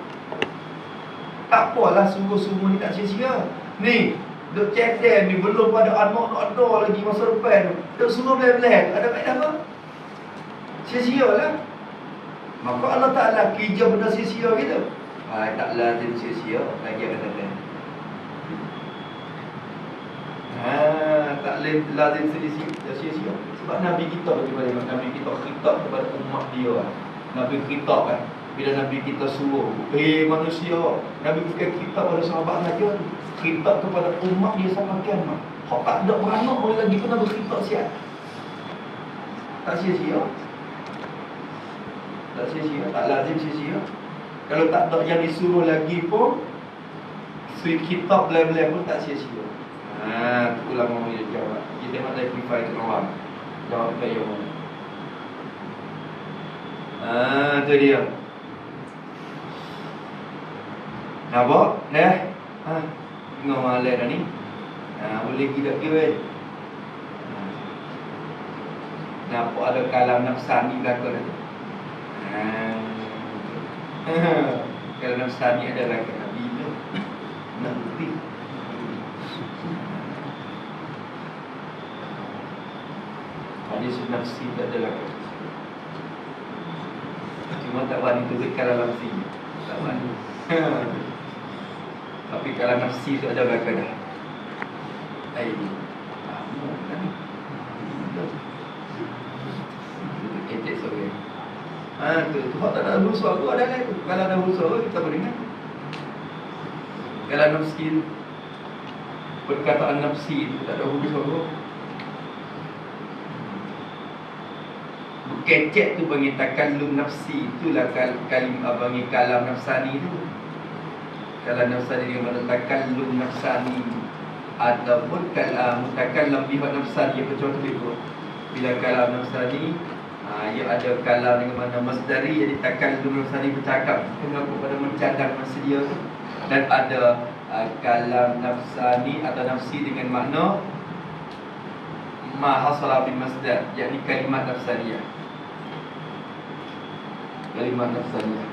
Tak apalah suruh-suruh ni tak sia-sia. Ni, duk cedek ni belum pada anak nak ada lagi masa depan tu. Duk suruh belak-belak, ada faedah apa? Sia-sia lah. Maka Allah Ta'ala kerja benda sia-sia gitu. Tak lazim sia-sia, lagi akan datang. Tak lazim sia-sia. Sebab Nabi kita bagaimana? Nabi kita khitab kepada umat dia. Nabi khitab kan. Bila Nabi kita suruh, manusia, Nabi bukan khitab pada sahabat saja. Khitab kepada umat dia sampai kiamat. Hak tak ada beranak orang lagi pun Nabi khitab siap. Tak sia-sia. Tak sia-sia, tak lazim sia-sia. Kalau tak ada yang disuruh lagi pun, khitab belah-belah pun tak sia-sia. Tu ulama dia jawab. Kita tengok dari prefire tu orang. Jawab ke yang mana? Tu dia. Nampak? Tengok malai dah ni. Boleh gila ke weh? Nampak ada kalam nafsani belakang tu. Kalam nafsani ada belakang. Bila? Nak bukti. Hadis nafsi tak ada lagi. Cuma tak berani tulis kalam nafsi. Tak berani. Tapi kalam nafsi tu ada lagi dah. Lama kan ni. Etek sorry. Tu tak ada usul aku ada lagi. Kalau ada usul kita boleh dengar. Kalam nafsi, perkataan nafsi itu tak ada usul aku. Kecek tu bagi takallum nafsi, itulah kalimah bagi kalam nafsani tu. Kalam nafsani dengan mana takallum nafsani ataupun kalam mutakallam biha nafsani yang contoh itu. Bila kalam nafsani ia ada kalam dengan mana masdari, jadi takallum nafsani bercakap kenapa pada mencadang masedia tu. Dan ada kalam nafsani atau nafsi dengan makna ma hasala bil masdar, yakni kalimat nafsaniyah. Kalimat nafsaniyah.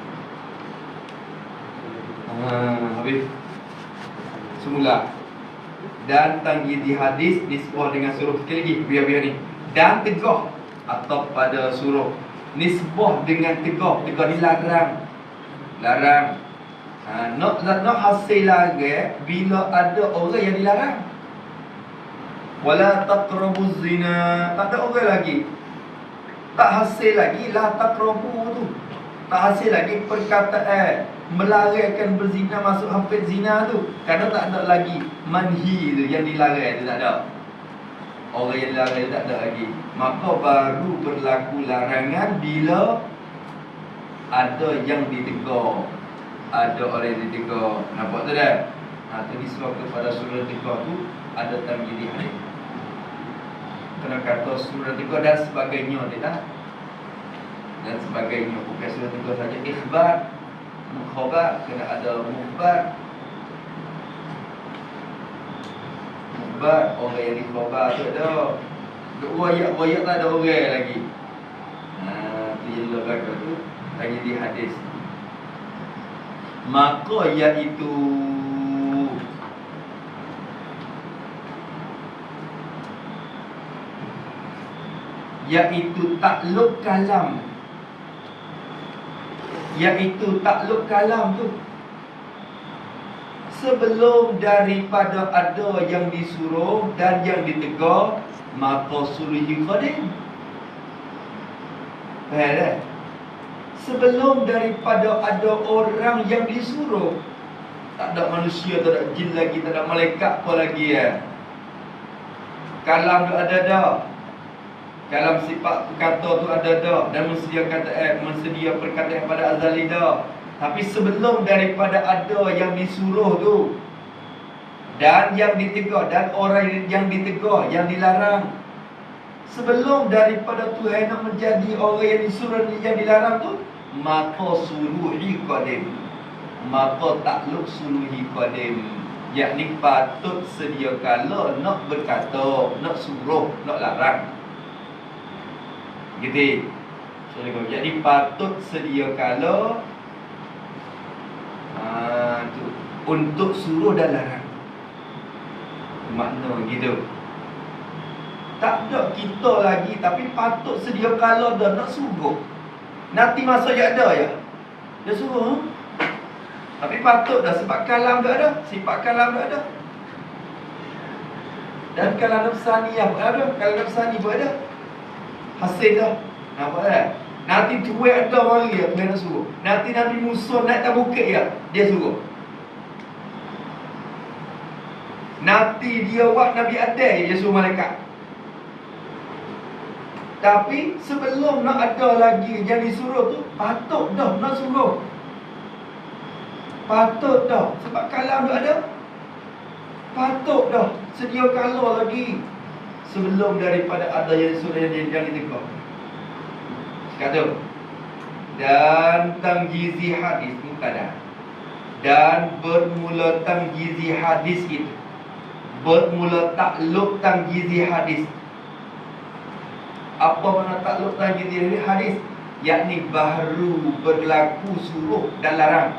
Habis. Semula. Dan tanggidi hadis nisbah dengan suruh. Sekali lagi biar-biar ni. Dan tegah atau pada suruh. Nisbah dengan tegah. Tegah ni larang. Larang. Nak hasil lagi bila ada orang yang dilarang. Wala taqrabuz zina. Tak ada orang lagi. Tak hasil lagi la taqrabu tu. Tak hasil lagi perkataan melarangkan berzina, masuk hampir zina tu. Kerana tak ada lagi manhi tu, yang dilarang tu tak ada. Orang yang dilarang tak ada lagi. Maka baru berlaku larangan bila ada yang ditegur. Ada orang yang ditegur. Nampak tu dah? Tu disebab kepada surah tegur tu ada tamyiz hadis. Kena kata surah tegur dan sebagainya dia tak? Dan sebagainya. Bukan surah tegur saja. Ikhbar, mukhabar, kena ada mukhbar. Mukhbar, orang yang dikhabar tu ada. Wayak tak ada orang lagi. Tu yang belakang tu lagi di hadis. Maka iaitu takluk kalam. Iaitu takluk kalam tu sebelum daripada ada yang disuruh dan yang ditegur, maka suluhi qadim. Faham tak? Sebelum daripada ada orang yang disuruh, tak ada manusia, tak ada jin lagi, tak ada malaikat apa lagi ya. Kalam tu ada dah. Kalam sifat kata tu ada dah. Dan mensedia perkataan pada azali dah. Tapi sebelum daripada ada yang disuruh tu dan yang ditegur, dan orang yang ditegur, yang dilarang, sebelum daripada Tuhan nak menjadi orang yang disuruh, yang dilarang tu, maka suluhi qadim. Maka takluk suluhi qadim, yakni patut sedia kala nak berkata, nak suruh, nak larang. Gitu. Jadi patut sedia kala untuk suruh dan larang. Makna gitu. Tak ada kita lagi, tapi patut sedia kala dah nak suruh. Nanti masa dia ada ya, dia suruh. Tapi patut dah, sebab kalam dah ada. Sifat kalam dah ada. Dan kalam nafsani pun ada. Kalam nafsani pun ada. Hasil dah. Nampak tak? Nanti tuai ada mari ya, Tuhan nak suruh. Nanti Nabi Musa naik atas bukit ya, dia suruh. Nanti dia buat Nabi Adam, dia suruh malaikat. Tapi sebelum nak ada lagi yang disuruh tu, patut dah nak suruh. Patut dah. Sebab kalam tu ada. Patut dah. Sedia kala lagi. Sebelum daripada ada yang disuruh, yang ditegur. Kata. Dan tamyizi hadis mubtada. Dan bermula tamyizi hadis itu. Bermula takluk tamyizi hadis. Apa makna takluk tamyizi hadis? Yakni baru berlaku suruh dan larang.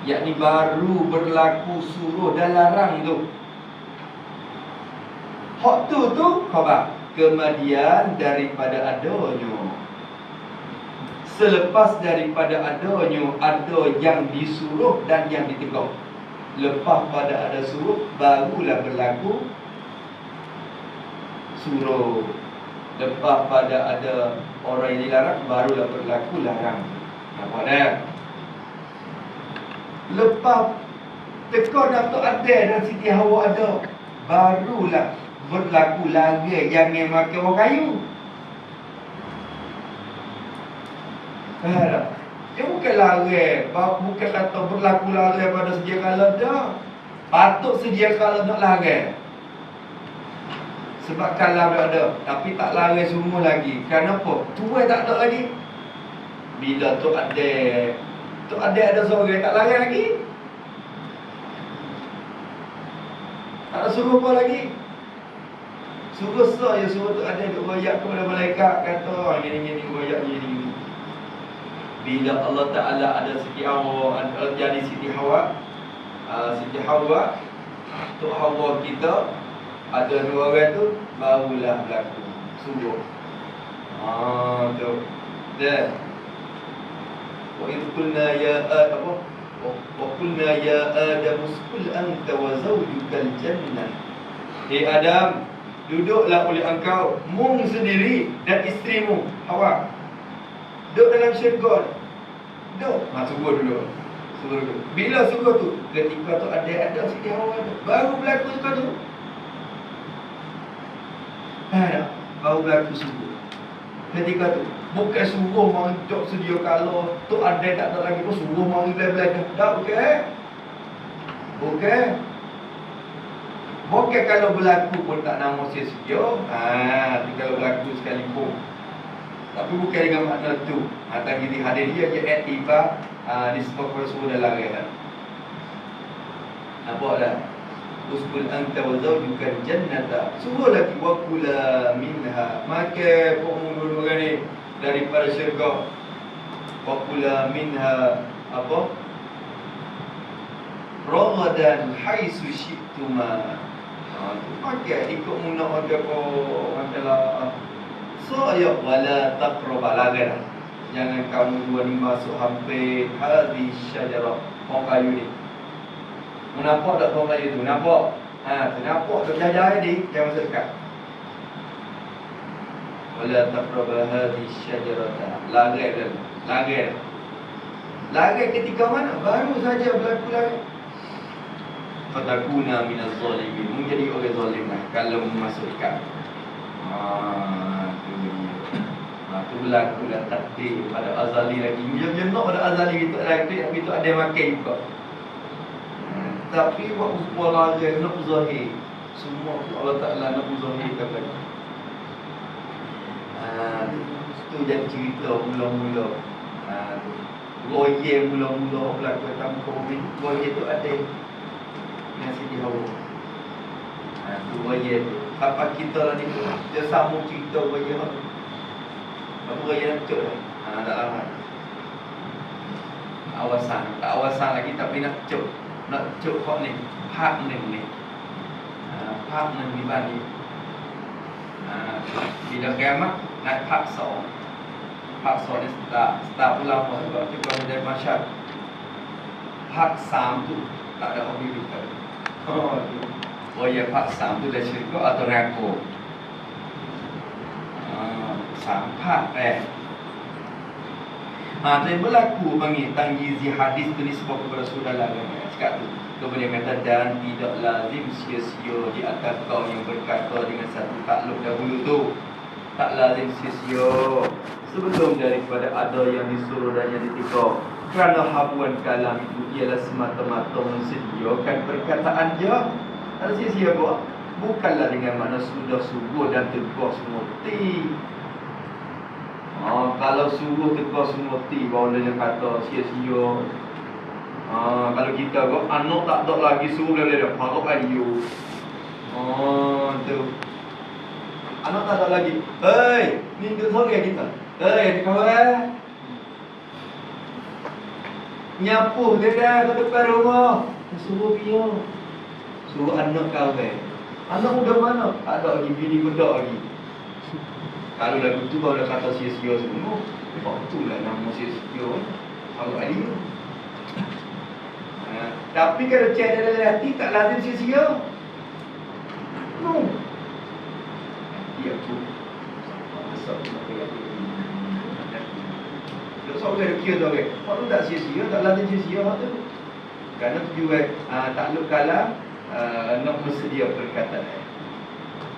Yakni baru berlaku suruh dan larang tu. Hak tu khabar. Kemudian daripada adanya, selepas daripada adanya, ada yang disuruh dan yang ditegur. Lepas pada ada suruh, barulah berlaku suruh. Lepas pada ada orang yang dilarang, barulah berlaku larang. Nampak tak? Lepas tegur Datuk Adel dan Siti Hawa ada, barulah berlaku larang jangan makan orang kayu. Faham tak? Dia bukan larang, bukan kata berlaku larang pada sedia kala dah. Patut sedia kala nak larang. Sebab kalam dah ada, tapi tak larang semua lagi. Kenapa? Tuai tak ada lagi. Bila tu ada seorang tak larang lagi. Tak ada suruh apa lagi. Suruh saja, suruh tu ada duk royak kepada malaikat, kata gini royak gini. Bila Allah Ta'ala ada Siti Hawa, jadi Siti Hawa, Tok Hawa kita, ada dua orang tu, barulah berlaku suruh. Tu. Dan wa idh qulna ya apa? Wa qulna ya Adam uskul anta wa zawjukal jannah. Hei Adam, duduklah oleh engkau, mung sendiri dan isterimu Hawa Duduk dalam syurga. Duduk. Suruh dulu. Suruh dulu. Bila suruh tu? Ketika tu ada Siti Hawa tu. Baru berlaku suka tu. Baru berlaku suruh. Ketika tu. Bukan suruh mari duduk sedia kalau tu ada tak ada lagi pun suruh mari belajar. Tak, okey. Okey. Bukan kalau berlaku pun tak nama sia-sia. Tapi kalau berlaku sekalipun. Tapi bukan dengan makna tu. Tadi hadir dia je iktibar disebabkan suruh dalam rehat. Nampak tak? Uskul anta wa zawjukan jannata. Suruh lagi wa kula minha. Maka penghulu orang ni daripada syurga. Wa kula minha apa? Ragadan haitsu syi'tuma. Pakai ikut mula ada apa masalah. So ya wala taqraba lagan. Jangan kamu dua ni masuk hampir hadis syajarah. Pohon kayu ni. Nampak tak pohon kayu tu? Nampak? Nampak tak jajah ni? Jangan masuk dekat. Wala taqraba hadis syajarah. Lagan. Lagan ketika mana? Baru saja berlaku lagan. Fatakuna minaz zalimin. Menjadi orang zalim lah kalau masuk ikat. Tu berlaku dah takdir pada azali lagi. Macam nak pada azali itu lagi, tapi itu ada makan juga. Tapi buat upah lagi nak zahir. Semua Allah Ta'ala nak zahirkan lagi. Tu jadi cerita mula-mula. Roye mula-mula berlaku tanpa COVID. Roye tu ada yang Siti Hawa. Tu roye tu. Apa kita lah ni tu. Dia sambung cerita roye tu. Apa roye nak cek lah. Tak lama. Tak awasan lagi tapi nak cek. Nak cek kok ni. Hak ni. Hak ni dibanding. Bila kiamat nak paksa. Paksa ni start ulama sebab tu kalau dari masyarakat. Hak sam tu tak ada orang kita. Roye hak sam tu dah syirka atau rako. Sampak Tapi berlaku panggil tanggizi hadis tu nisbah kepada Rasulullah cakap tu. Kemudian kata dan tidak lazim sia-sia di atas kau yang berkata dengan satu takluk dahulu tu. Tak lazim sia-sia sebelum daripada ada yang disuruh dan yang ditikau. Kerana habuan kalam itu ialah semata-mata mensediakan perkataan dia. Tak sia-sia buat. Bukanlah dengan makna sudah sungguh dan tegas semurti. Kalau sungguh tegas semurti baru dia kata sia-sia. Kalau kita kok anak tak ada lagi suruh dia parok ayu. Tu. Anak tak ada lagi. Hei, ni tu sore kita. Hei, kawan. Nyapuh dia dah ke depan rumah. Suruh dia. Suruh anak kawan. Anak muda mana? Tak ada lagi, bini budak lagi. Kalau lagu tu baru dah kata sia-sia semua. Itulah nama sia-sia. Kalau ada. Tapi kalau cek dalam hati tak lazim sia-sia. No. Dia tu. Asal tu nak pergi. Tak sabar kira tu okey. Kalau tak sia-sia, tak lazim sia-sia tu. Kerana tujuan takluk kalam nak bersedia perkataan.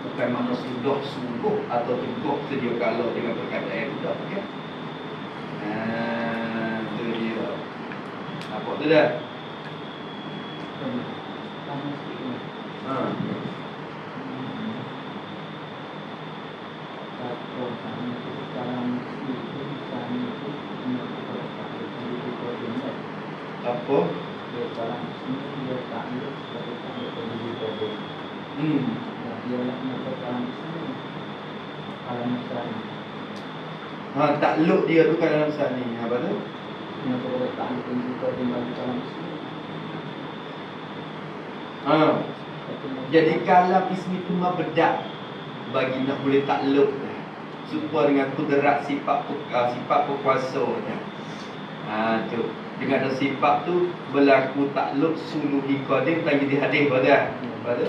Bukan makna sudah sungguh atau teguh sedia kalau dengan perkataan yang sudah okey. Tu dia. Nampak tu dah? Apa? Takluk dia tu kan dalam sani. Apa tu? Jadi kalam ismi tu bedak bagi nak boleh takluk supaya dengan kudrat sifat berkuasanya. Tu dengan ada sifat tu berlaku takluk suluhi qadim tak jadi hadis pada. Pada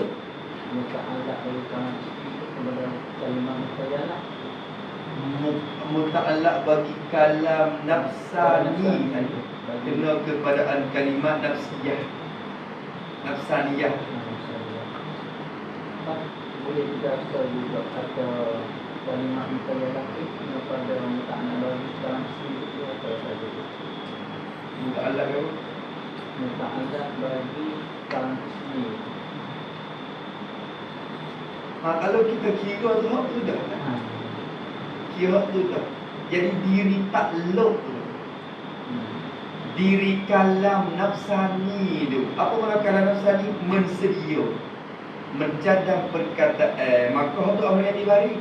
muka agak dari kanan kepada kalimah mutajala. Muta'allaq bagi kalam nafsani kena kepadaan kalimat nafsiyah. Nafsaniyah. Boleh kita juga kata kalimat muta'allaq kepada muta'allaq bagi kalam sendiri apa saja. Muta'allaq apa? Muta'allaq bagi kalam sendiri. Kalau kita kira tu hak tu dah. Kira tu dah. Jadi diri takluk tu. Diri kalam nafsani tu. Apa makna kalam nafsani? Mensedia, mencadang perkataan. Maka hak tu amal yang dibari.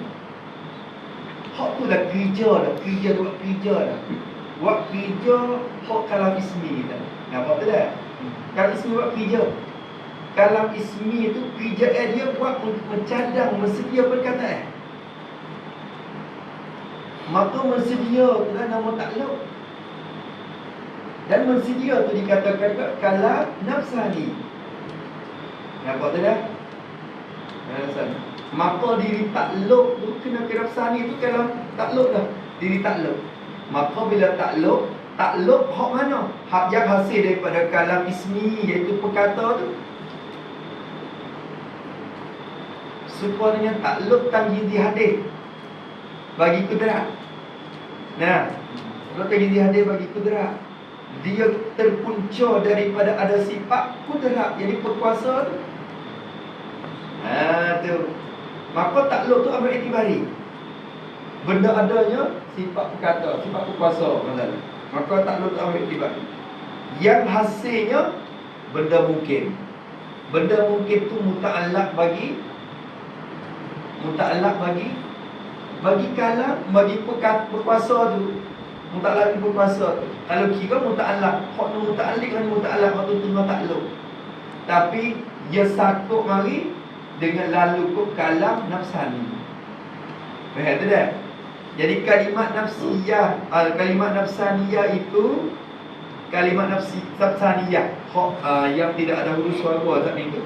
Hak tu dah kerja dah. Kerja tu buat kerja dah. Buat kerja hak kalam ismi dah. Nampak tu dah? Kalam ismi buat kerja. Kalam ismi itu kerja dia buat untuk mencadang, mensedia perkataan. Maka mensedia tu lah nama takluk. Dan mensedia tu dikatakan kalam nafsani. Nampak tu dah? Nafsani. Maka diri takluk tu kena ke nafsani tu kalam takluk dah. Diri takluk. Maka bila takluk hak mana? Hak yang hasil daripada kalam ismi, iaitu perkata tu. Supaya takluk tanggizi hadis bagi kudrat. Nah, takluk tanggizi hadis bagi kudrat. Dia terpunca daripada ada sifat kudrat, jadi berkuasa tu. Tu. Maka takluk tu ambil iktibari. Benda adanya sifat perkata, sifat berkuasa maksudnya. Maka takluk tu ambil iktibari. Yang hasilnya benda mungkin. Benda mungkin tu muta'allaq bagi kalam, bagi berkuasa tu. Muta'allaq bagi berkuasa tu. Kalau kira muta'allaq, hak tu muta'alliq dengan muta'allaq, hak tu tengah takluk. Tapi dia sakut mari dengan lalu ke kalam nafsani. Faham tu dah? Jadi kalimat nafsiyah, kalimat nafsaniyah itu kalimat nafsaniyah, hak yang tidak ada huruf suara tak itu.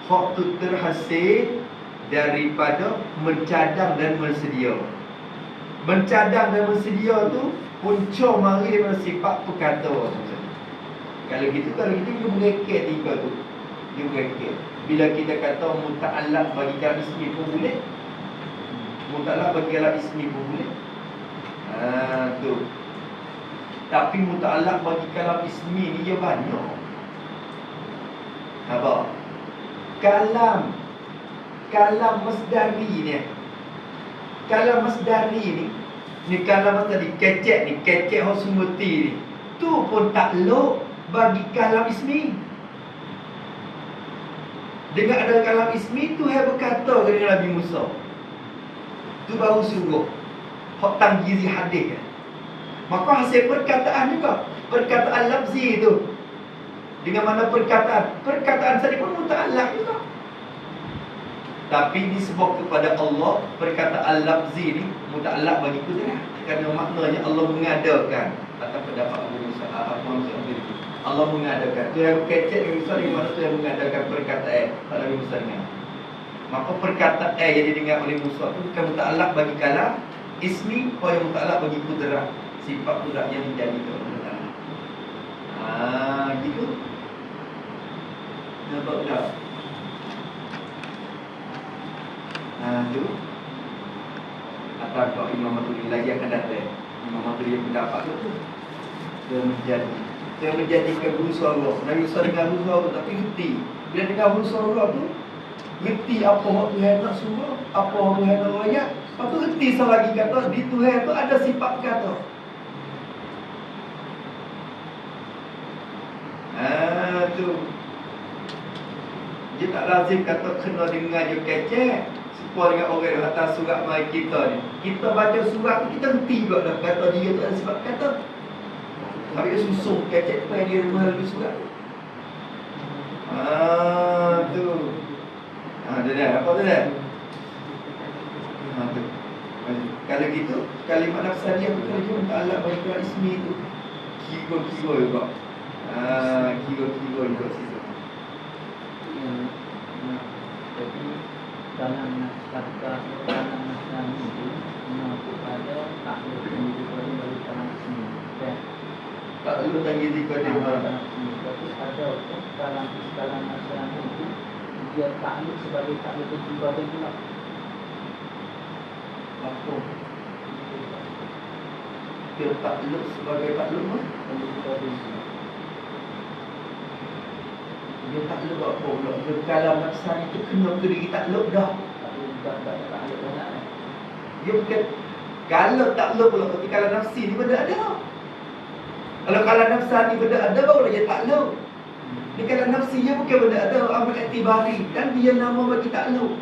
Hak tu terhasil daripada mencadang dan mensedia. Mencadang dan mensedia tu punca mari daripada sifat perkata. Kalau gitu dia mereket tiga tu. Dia mereket. Bila kita kata muta'allaq bagi kalam ismi pun boleh. Muta'allaq bagi kalam ismi pun boleh. Tu. Tapi muta'allaq bagi kalam ismi ni dia banyak. Apa? Kalam masdari ni. Kalam masdari ni kalam tadi kecek hosumuti ni. Tu pun takluk bagi kalam ismi. Dengan ada kalam ismi tu hai berkata dengan Nabi Musa. Tu baru sungguh hak tanggizi hadis. Maka hasil perkataan juga, perkataan lafzi tu. Dengan mana perkataan tadi pun muta'allaq juga. Tapi disebut kepada Allah, perkataan lafzi ni muta'allaq bagi kudrat. Kerana maknanya Allah mengadakan. Atas pendapat Abu Musa al-Ash'ari, Allah mengadakan. Tu yang kecek Nabi Musa, di mana tu yang mengadakan perkataan pada Nabi Musa dengar. Maka perkataan yang didengar oleh Musa tu bukan muta'allaq bagi kalam ismi, yang muta'allaq bagi kudrat. Sifat kudrat yang menjadi kebenaran. Gitu. Nampak tak? Tu atau Imam Maturidi lagi akan datang. Imam Maturidi pendapat tu dia menjadikan huruf suara. Nabi Musa dengar huruf suara tapi reti. Bila dengar huruf suara tu reti apa hak Tuhan nak suruh, apa hak Tuhan nak ayat. Lepas tu reti selagi kata di Tuhan tu ada sifat kata. Tu dia tak lazim kata kena dengar je kecek. Supaya dengan orang yang atas surat mai kita ni. Kita baca surat tu kita reti juga dah kata dia tu ada sifat kata. Tapi dia susung kecek pai dia melalui surat. Tu. Dah. Apa tu dah? Tu. Kalau gitu, kalimat nafsaniyah tu kalau dia ta'allaq bagi kalam ismi tu. Kira-kira juga. Kira-kira juga situ. Jadi dalam naskah itu mengaku pada takluk yang dikodim bagi kalangan seni. Ya. Takluk dan gizi kodim. Kalangan seni. Tapi ada kalangan masyarakat itu dia takluk sebagai takluk yang dikodim pula. Apa? Dia takluk sebagai takluk mah? Yang dikodim. Dia takluk apa pula? Dia kalam nafsan itu kena ke diri takluk dah. Tapi tak takluk banyak. Dia bukan kalau takluk pula ketika kalam nafsi ni benda ada. Kalau kalam nafsan ni benda ada baru dia takluk. Ni kalam nafsi dia bukan benda ada, amr i'tibari dan dia nama bagi takluk.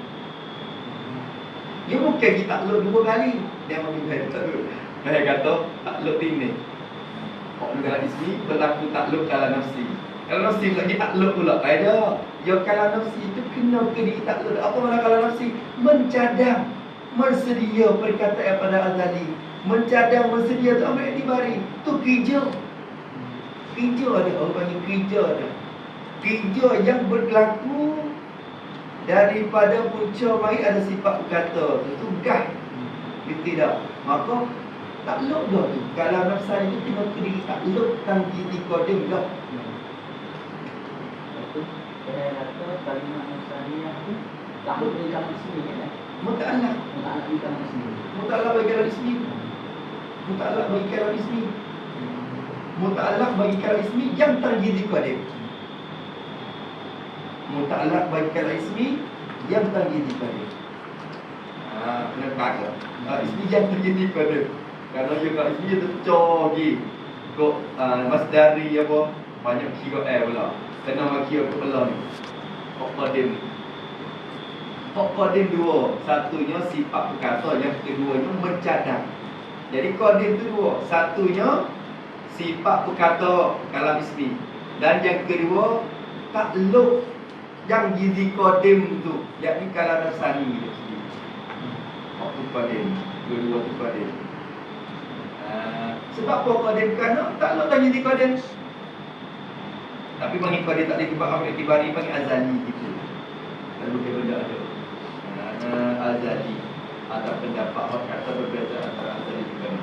Dia bukan kita takluk dua kali. Dia mengingat takluk. Saya kata takluk ini. Kok dengan ismi berlaku takluk kalam nafsi. Kalau nafsi lagi takluk pula. Ada. Ya kalam nafsi itu kena ke diri takluk. Apa makna kalam nafsi? Mencadang, bersedia perkataan pada azali. Mencadang, bersedia tu ambil dibari. Tu kerja. Kerja ada. Orang panggil kerja ada. Kerja yang berlaku daripada punca mari ada sifat berkata. Itu gah. Dia tidak. Maka takluk dah tu. Kalau nafsan itu kena ke diri takluk tanggi di kodim dah. Saya kata kalimat nafsaniyah tu takluk dari kalangan seni kan? Muta'alaq. Muta'alaq di kalangan seni. Muta'alaq bagi kalam ismi. Muta'alaq bagi kalam ismi. Muta'alaq bagi kalam ismi yang tanggi di kodim. Muta'alaq bagi kalam ismi yang tanggi di kodim. Kena kata. Ismi yang tanggi di kodim. Kalau juga ismi dia tercor lagi. Kok masdari apa? Banyak kira pula. Kena maki aku pula ni. Hak qadim. Hak qadim dua. Satunya sifat berkata, yang keduanya mencadang. Jadi qadim tu dua. Satunya sifat berkata kalam ismi. Dan yang kedua takluk yang gizi qadim tu, yakni kalam nafsani tu sendiri. Hak tu qadim. Dua-dua tu qadim. Sebab apa qadim? Kerana takluk dan gizi qadim. Tapi pengikut dia tak ada sebab ambil tibari panggil azali gitu. Lalu dia benda ada. Azali. Ada pendapat orang kata berbeza antara azali juga ni.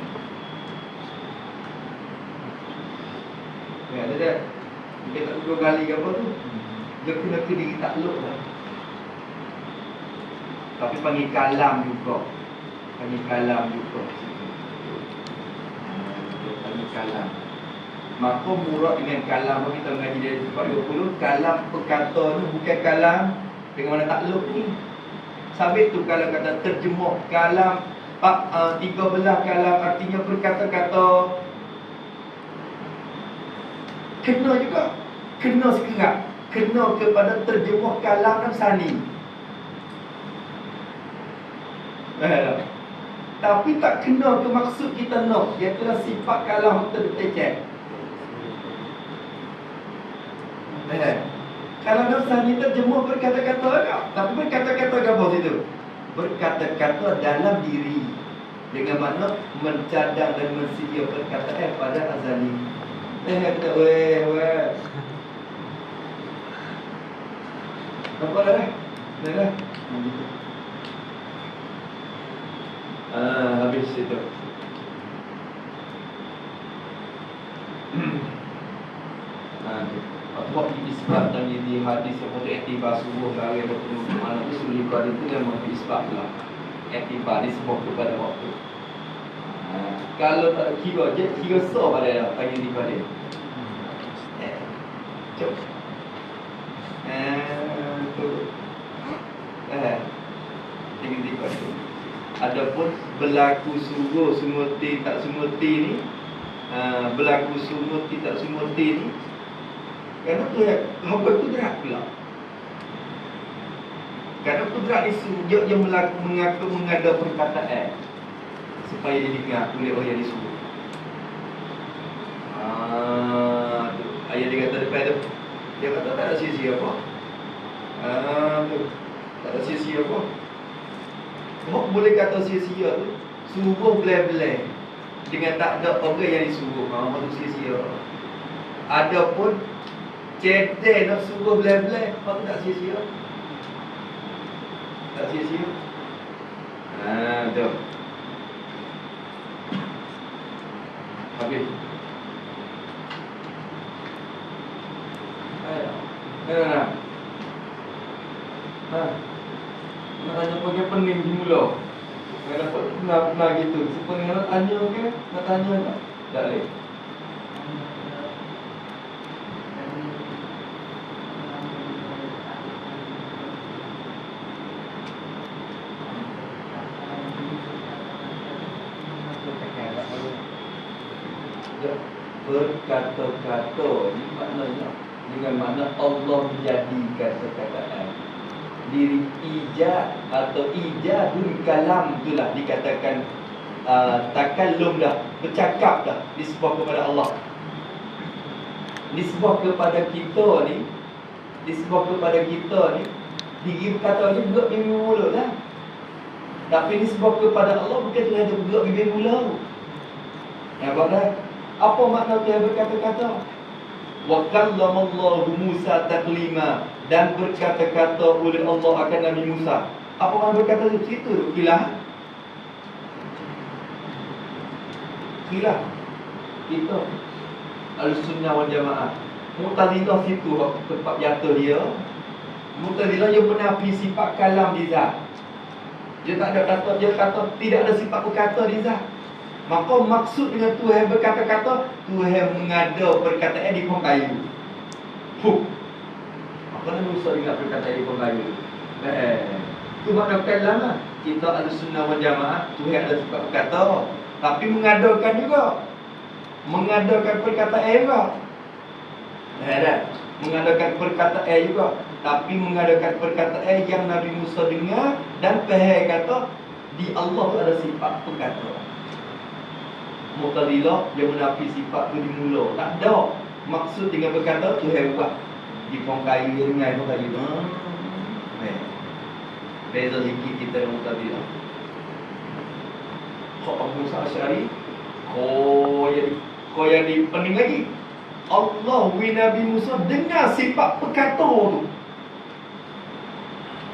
Ya, ada tak? Dia tak dua kali ke apa tu? Dia kena ke diri takluk lah. Tapi panggil kalam juga. Panggil kalam juga. Panggil kalam. Maka murad dengan kalam kita mengaji dari sifat 20. Kalam perkata ni bukan kalam dengan mana takluk ni. Sabit tu kalau kata terjemah kalam 13 kalam artinya berkata-kata. Kena juga. Kena sekerat. Kena kepada terjemah kalam nafsani. Tapi tak kena ke maksud kita nak, iaitulah sifat kalam terdetek. Kalau nafsani terjemah berkata-kata tak? Tapi berkata-kata apa situ? Berkata-kata dalam diri. Dengan makna mencadang dan mensedia perkataan pada azali. Kata weh. Apa dah? Dah. Habis itu. Waktu isbat dan jadi hadis yang untuk iktibar subuh dari bertemu mana tu sebelum pada itu yang memberi isbat lah. Iktibar disebut kepada waktu. Kalau tak kira je, kira so pada dah tanya di pada. Cuk. Tu. Tinggi di pada. Adapun berlaku sungguh sumuti tak sumuti ni, berlaku sumuti tak sumuti ni. Kerana tu hamba kudrat pula. Kerana kudrat ni sujud yang mengaku mengada perkataan supaya dia dengar oleh orang yang disuruh. Ayat dia kata depan tu, dia kata tak ada sia-sia apa. Tak ada sia-sia apa. Mak boleh kata sia-sia tu, suruh belai-belai dengan tak ada orang yang disuruh. Mak tu sia-sia. Adapun cedek nak suruh belai-belai, apa tu tak sia-sia? Tak sia-sia. Tu. Habis. Ayo. Nah. Nak tanya pakai pening di mula. Nak dapat pernah gitu. Sebenarnya nak tanya ke? Nak tanya tak? Tak boleh. Berkata-kata ni maknanya dengan makna Allah menjadikan perkataan. Diri ijad atau ijadul kalam itulah dikatakan takallum dah, bercakap dah, nisbah kepada Allah. Nisbah kepada kita ni, diri berkata ni buat bibir mulut lah. Tapi nisbah kepada Allah bukan Tuhan ada buat bibir mulut. Nampak dah? Apa makna Tuhan berkata-kata? Wa kallamallahu Musa taklima, dan berkata-kata oleh Allah akan Nabi Musa. Apa makna berkata situ? Kilah. Kita Al-Sunnah wal Jamaah. Mu'tazilah situ tempat jatuh dia. Mu'tazilah yang menafi sifat kalam di zat. Dia tak ada kata, dia kata tidak ada sifat berkata di zat. Maka maksud dengan Tuhan berkata-kata, Tuhan mengada perkataan di pohon kayu. Apa nak usah ingat perkataan di pohon kayu? Itu makna kalam lah. Kita ada sunnah wal jamaah, Tuhan ada sifat berkata, tapi mengadakan juga. Mengadakan perkataan juga. Mengadakan perkataan juga. Tapi mengadakan perkataan yang Nabi Musa dengar dan Tuhan kata, di Allah tu ada sifat berkata. Mu'tazilah yang menafi sifat tu di mula. Tak ada maksud dengan berkata Tuhan buat di pohon kayu dengan pohon kayu. Beza sikit kita dengan Mu'tazilah. Kau Abu Musa Asy'ari, kau yang pening lagi. Allah wa Nabi Musa dengar sifat perkata tu.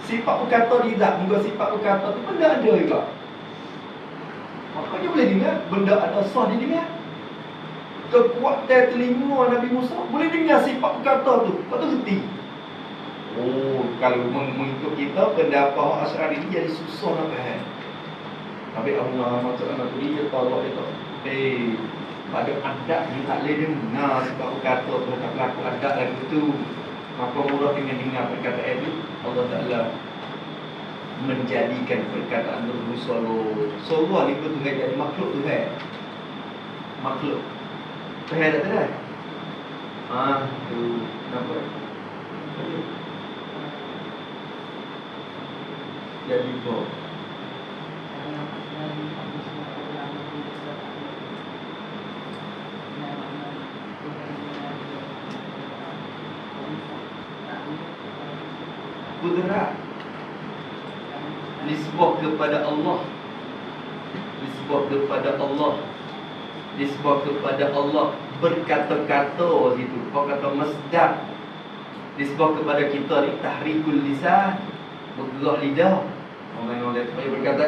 Sifat perkata di zat, muka sifat perkata tu benda ada juga. Makanya boleh dengar, benda ada sah dia dengar. Kekuatan telinga Nabi Musa boleh dengar sifat perkata tu. Lepas tu henti. Kalau mengikut kita, pendapat Asy'ari ni jadi susah nak faham. Tapi Abu Muhammad Al-Maturi dia tolak dia tak. Pada adat dia tak boleh dengar sifat perkata tu, tak berlaku adat lagu tu. Maka murah dengan dengar perkataan itu, Allah Ta'ala menjadikan perkataan itu suara ni pun Tuhan jadi makhluk Tuhan. Makhluk Tuhan tak ada. Tu nampak. Jadi kau kudrat, nisbah kepada Allah, nisbah kepada Allah, nisbah kepada Allah, berkata-kata situ. Kau kata masdar, nisbah kepada kita ni tahrikul lisan, bergerak lidah. Orang dia tak berkata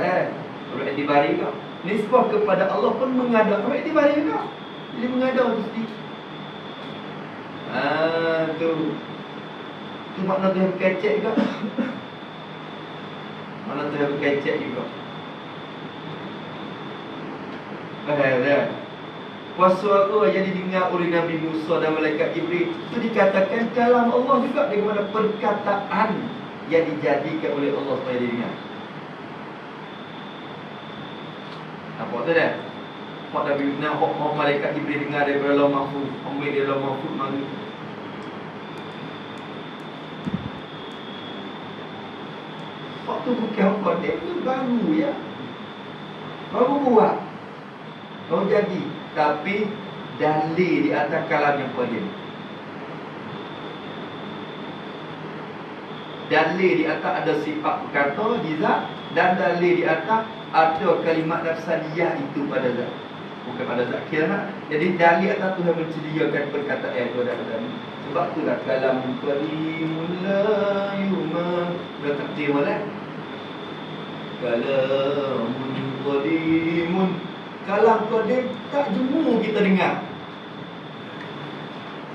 berikhtibari juga. Nisbah kepada Allah pun mengada, berikhtibari juga. Jadi mengada tu sedikit. Tu makna Tuhan berkecek juga. Makna Tuhan berkecek juga. Kuasa Allah yang didengar oleh Nabi Musa dan Malaikat Jibril itu dikatakan kalam Allah juga, bagaimana perkataan yang dijadikan oleh Allah supaya didengar. Nampak tu dah? Hak Nabi Malaikat Jibril dengar daripada Allah Mahfuz, ambil dia Allah Mahfuz mari. Waktu bukan apa dia tu baru ya. Baru buat. Baru jadi. Tapi dalil di atas kalam yang qadim. Dalil di atas ada sifat berkata di zat, dan dalil di atas ada kalimat nafsaniyah itu pada zat, bukan pada zat kiamat. Jadi dalil atas Tuhan mencediakan perkataan itu ada dalam. Sebab itulah kalam qadimun la yuma bertakdir wala kalamun qadimun Kalam Qadim tak jemu kita dengar.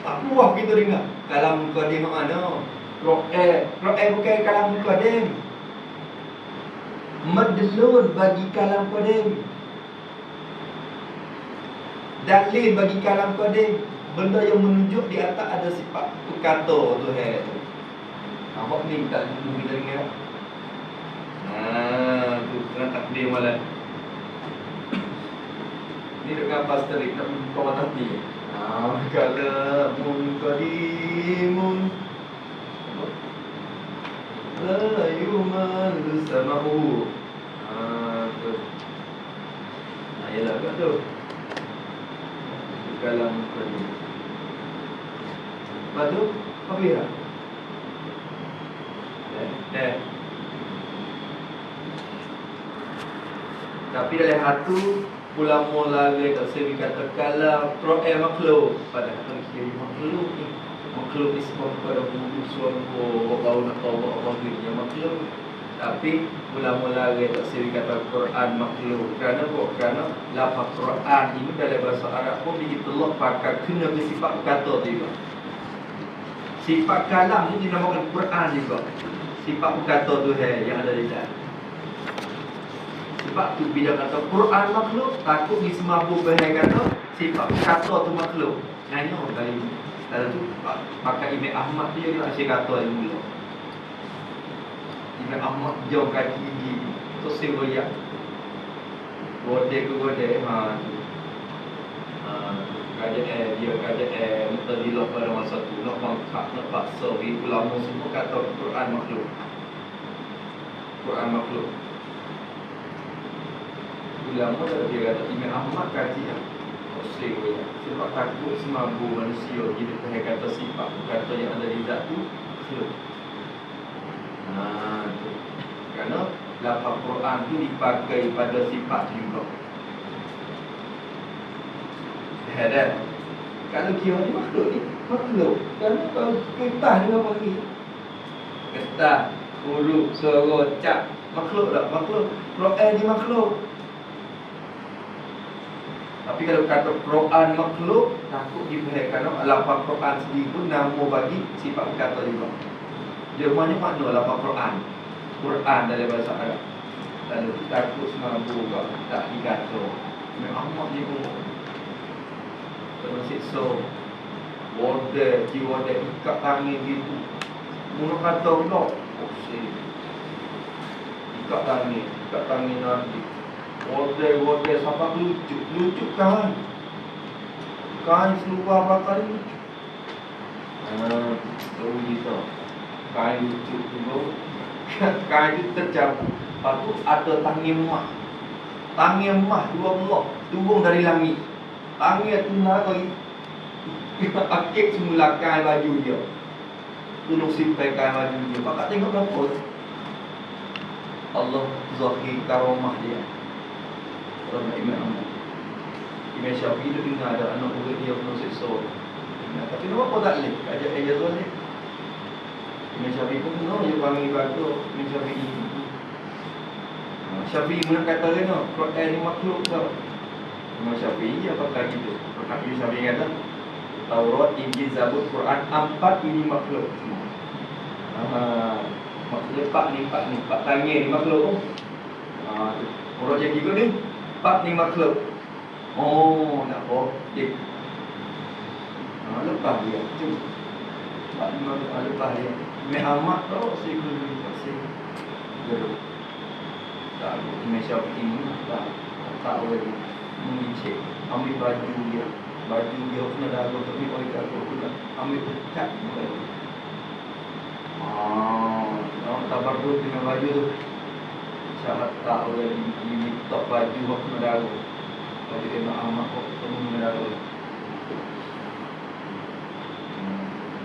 Tak puas kita dengar. Kalam Qadim mana? Quran bukan kalam Qadim. Madlul bagi kalam Qadim. Dalil bagi kalam Qadim. Benda yang menunjuk di atas ada sifat perkata Tuhan. Nampak ni tak jemu kita dengar. Tu kena takdir malam. Ni dekat pastorik nak buka mati. Kalamun qadimun la yumal samahu. Tu. Yalah kat tu. Kalam qadim. Lepas tu apa dia? Tapi dalam hatu ulama lari tak sering kata kalam Quran makhluk. Padahal kiri makhluk ni. Makhluk ismah kepada buku suamku. Bau nak tahu apa dirinya makhluk. Tapi ulama lari tak sering kata Quran makhluk. Kerana apa? Kerana lafaz Quran ini dalam bahasa Arab pun digitulah pakai kena bersifat kata juga. Sifat kalam ni dinamakan Quran juga. Sifat kata Tuhan yang ada di dalam. Sebab tu bila kata Quran makhluk, takut disemabu bahaya kata sifat kata tu makhluk. Nanya kali ni. Lalu tu pakai Imam Ahmad dia nak asyik kata yang mula. Imam Ahmad jauh kaki gigi tu sewayak. Gode ke gode kajian dia kajian mutadilah pada masa tu nak bangkak nak paksa ulama semua kata Quran makhluk. Quran makhluk. Ulama dia kata Imam Ahmad kaji yang sewayak. Sebab takut semampu manusia dia kata sifat kata yang ada di zat tu makhluk. Kerana lafaz Quran tu dipakai pada sifat juga. Hadat. Kalau kira ni makhluk ni makhluk. Kerana kalau kertas dengan panggil kertas, huruf, suara, cap makhluk tak? Makhluk. Quran ni makhluk. Tapi kalau kata Quran makhluk, takut dibahas kerana lafaz Quran sendiri pun nama bagi sifat kata juga. Dia banyak makna lafaz Quran. Quran dalam bahasa Arab. Lalu takut semampu juga tak dikata. Memang dia pun tersiksa. Wadah, jiwa dia ikat tangan gitu. Mula kata pula, ikat tangan nanti. Wadah sampai lucu kan. Kain seluar bakal lucu. Tahu gitu. Kain lucu tu. Kain itu tercampur. Lepas tu ada tangan emas. Tangan emas dua belah turun dari langit. Tangan tu nak lagi akik semula kain baju dia. Tolong simpai kain baju dia. Pakak tengok berapa. Allah zahir karamah dia. Orang Imam Ahmad. Imam Syafi'i tu dengar ada anak murid dia pun seksa. Tapi kenapa tak boleh? Ajak ijazah ni. Imam Syafi'i pun kena dia panggil batu Imam Syafi'i. Syafi'i mana kata dia no, Quran ni makhluk tau. Imam Syafi'i dia pakai gitu. Imam Syafi'i kata Taurat, Injil, Zabur, Quran 4 ini makhluk semua. Maksudnya 4 ni tangan ni makhluk. Orang jadi juga ni 4 ni makhluk. Oh, nak apa? Lepas dia. Cuma 4 ni makhluk lepas dia. Muhammad tu sikul kasih. Geruk. Tak Imam Syafi'i ni tak boleh mengicik. Ambil baju dia. Baju dia kena dalam tapi bagi aku pula. Ambil pecat baju. Tabarruk dengan baju tu. Syarat tak boleh top baju kena dalam. Baju Imam Ahmad kena dalam.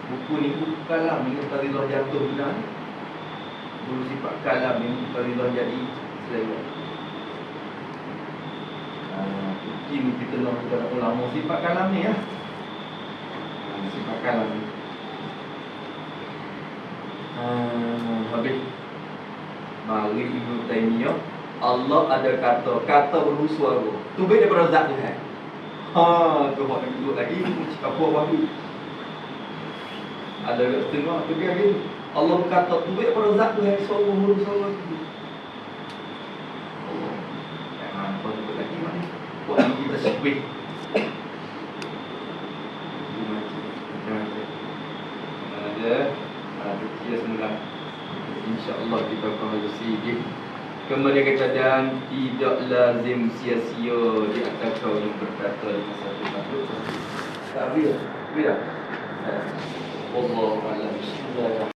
Buku ni buku kalam ni Tarilah jatuh bilang. Dulu sifat kalam ni Tarilah jadi selera. Ini kita nak kepada ulama sifat kalam ni ya. Sifat kalam ni. Habis. Mari Ibnu Taimiyah Allah ada kata bersuara. Tu baik daripada zat Tuhan. Tu hak yang duduk lagi apa waktu. Ada setengah tu dia lagi. Allah berkata tu baik daripada zat Tuhan suara tu. Allah. Apa tu lagi mana? Buat kita syukur. Kecil semula. InsyaAllah kita akan halusi dia. Kemudian kata dan tidak lazim sia-sia di atas kau yang berkata dengan satu makhluk. Tak habis dah? Habis dah? Wallahu a'lam. Bismillahirrahmanirrahim.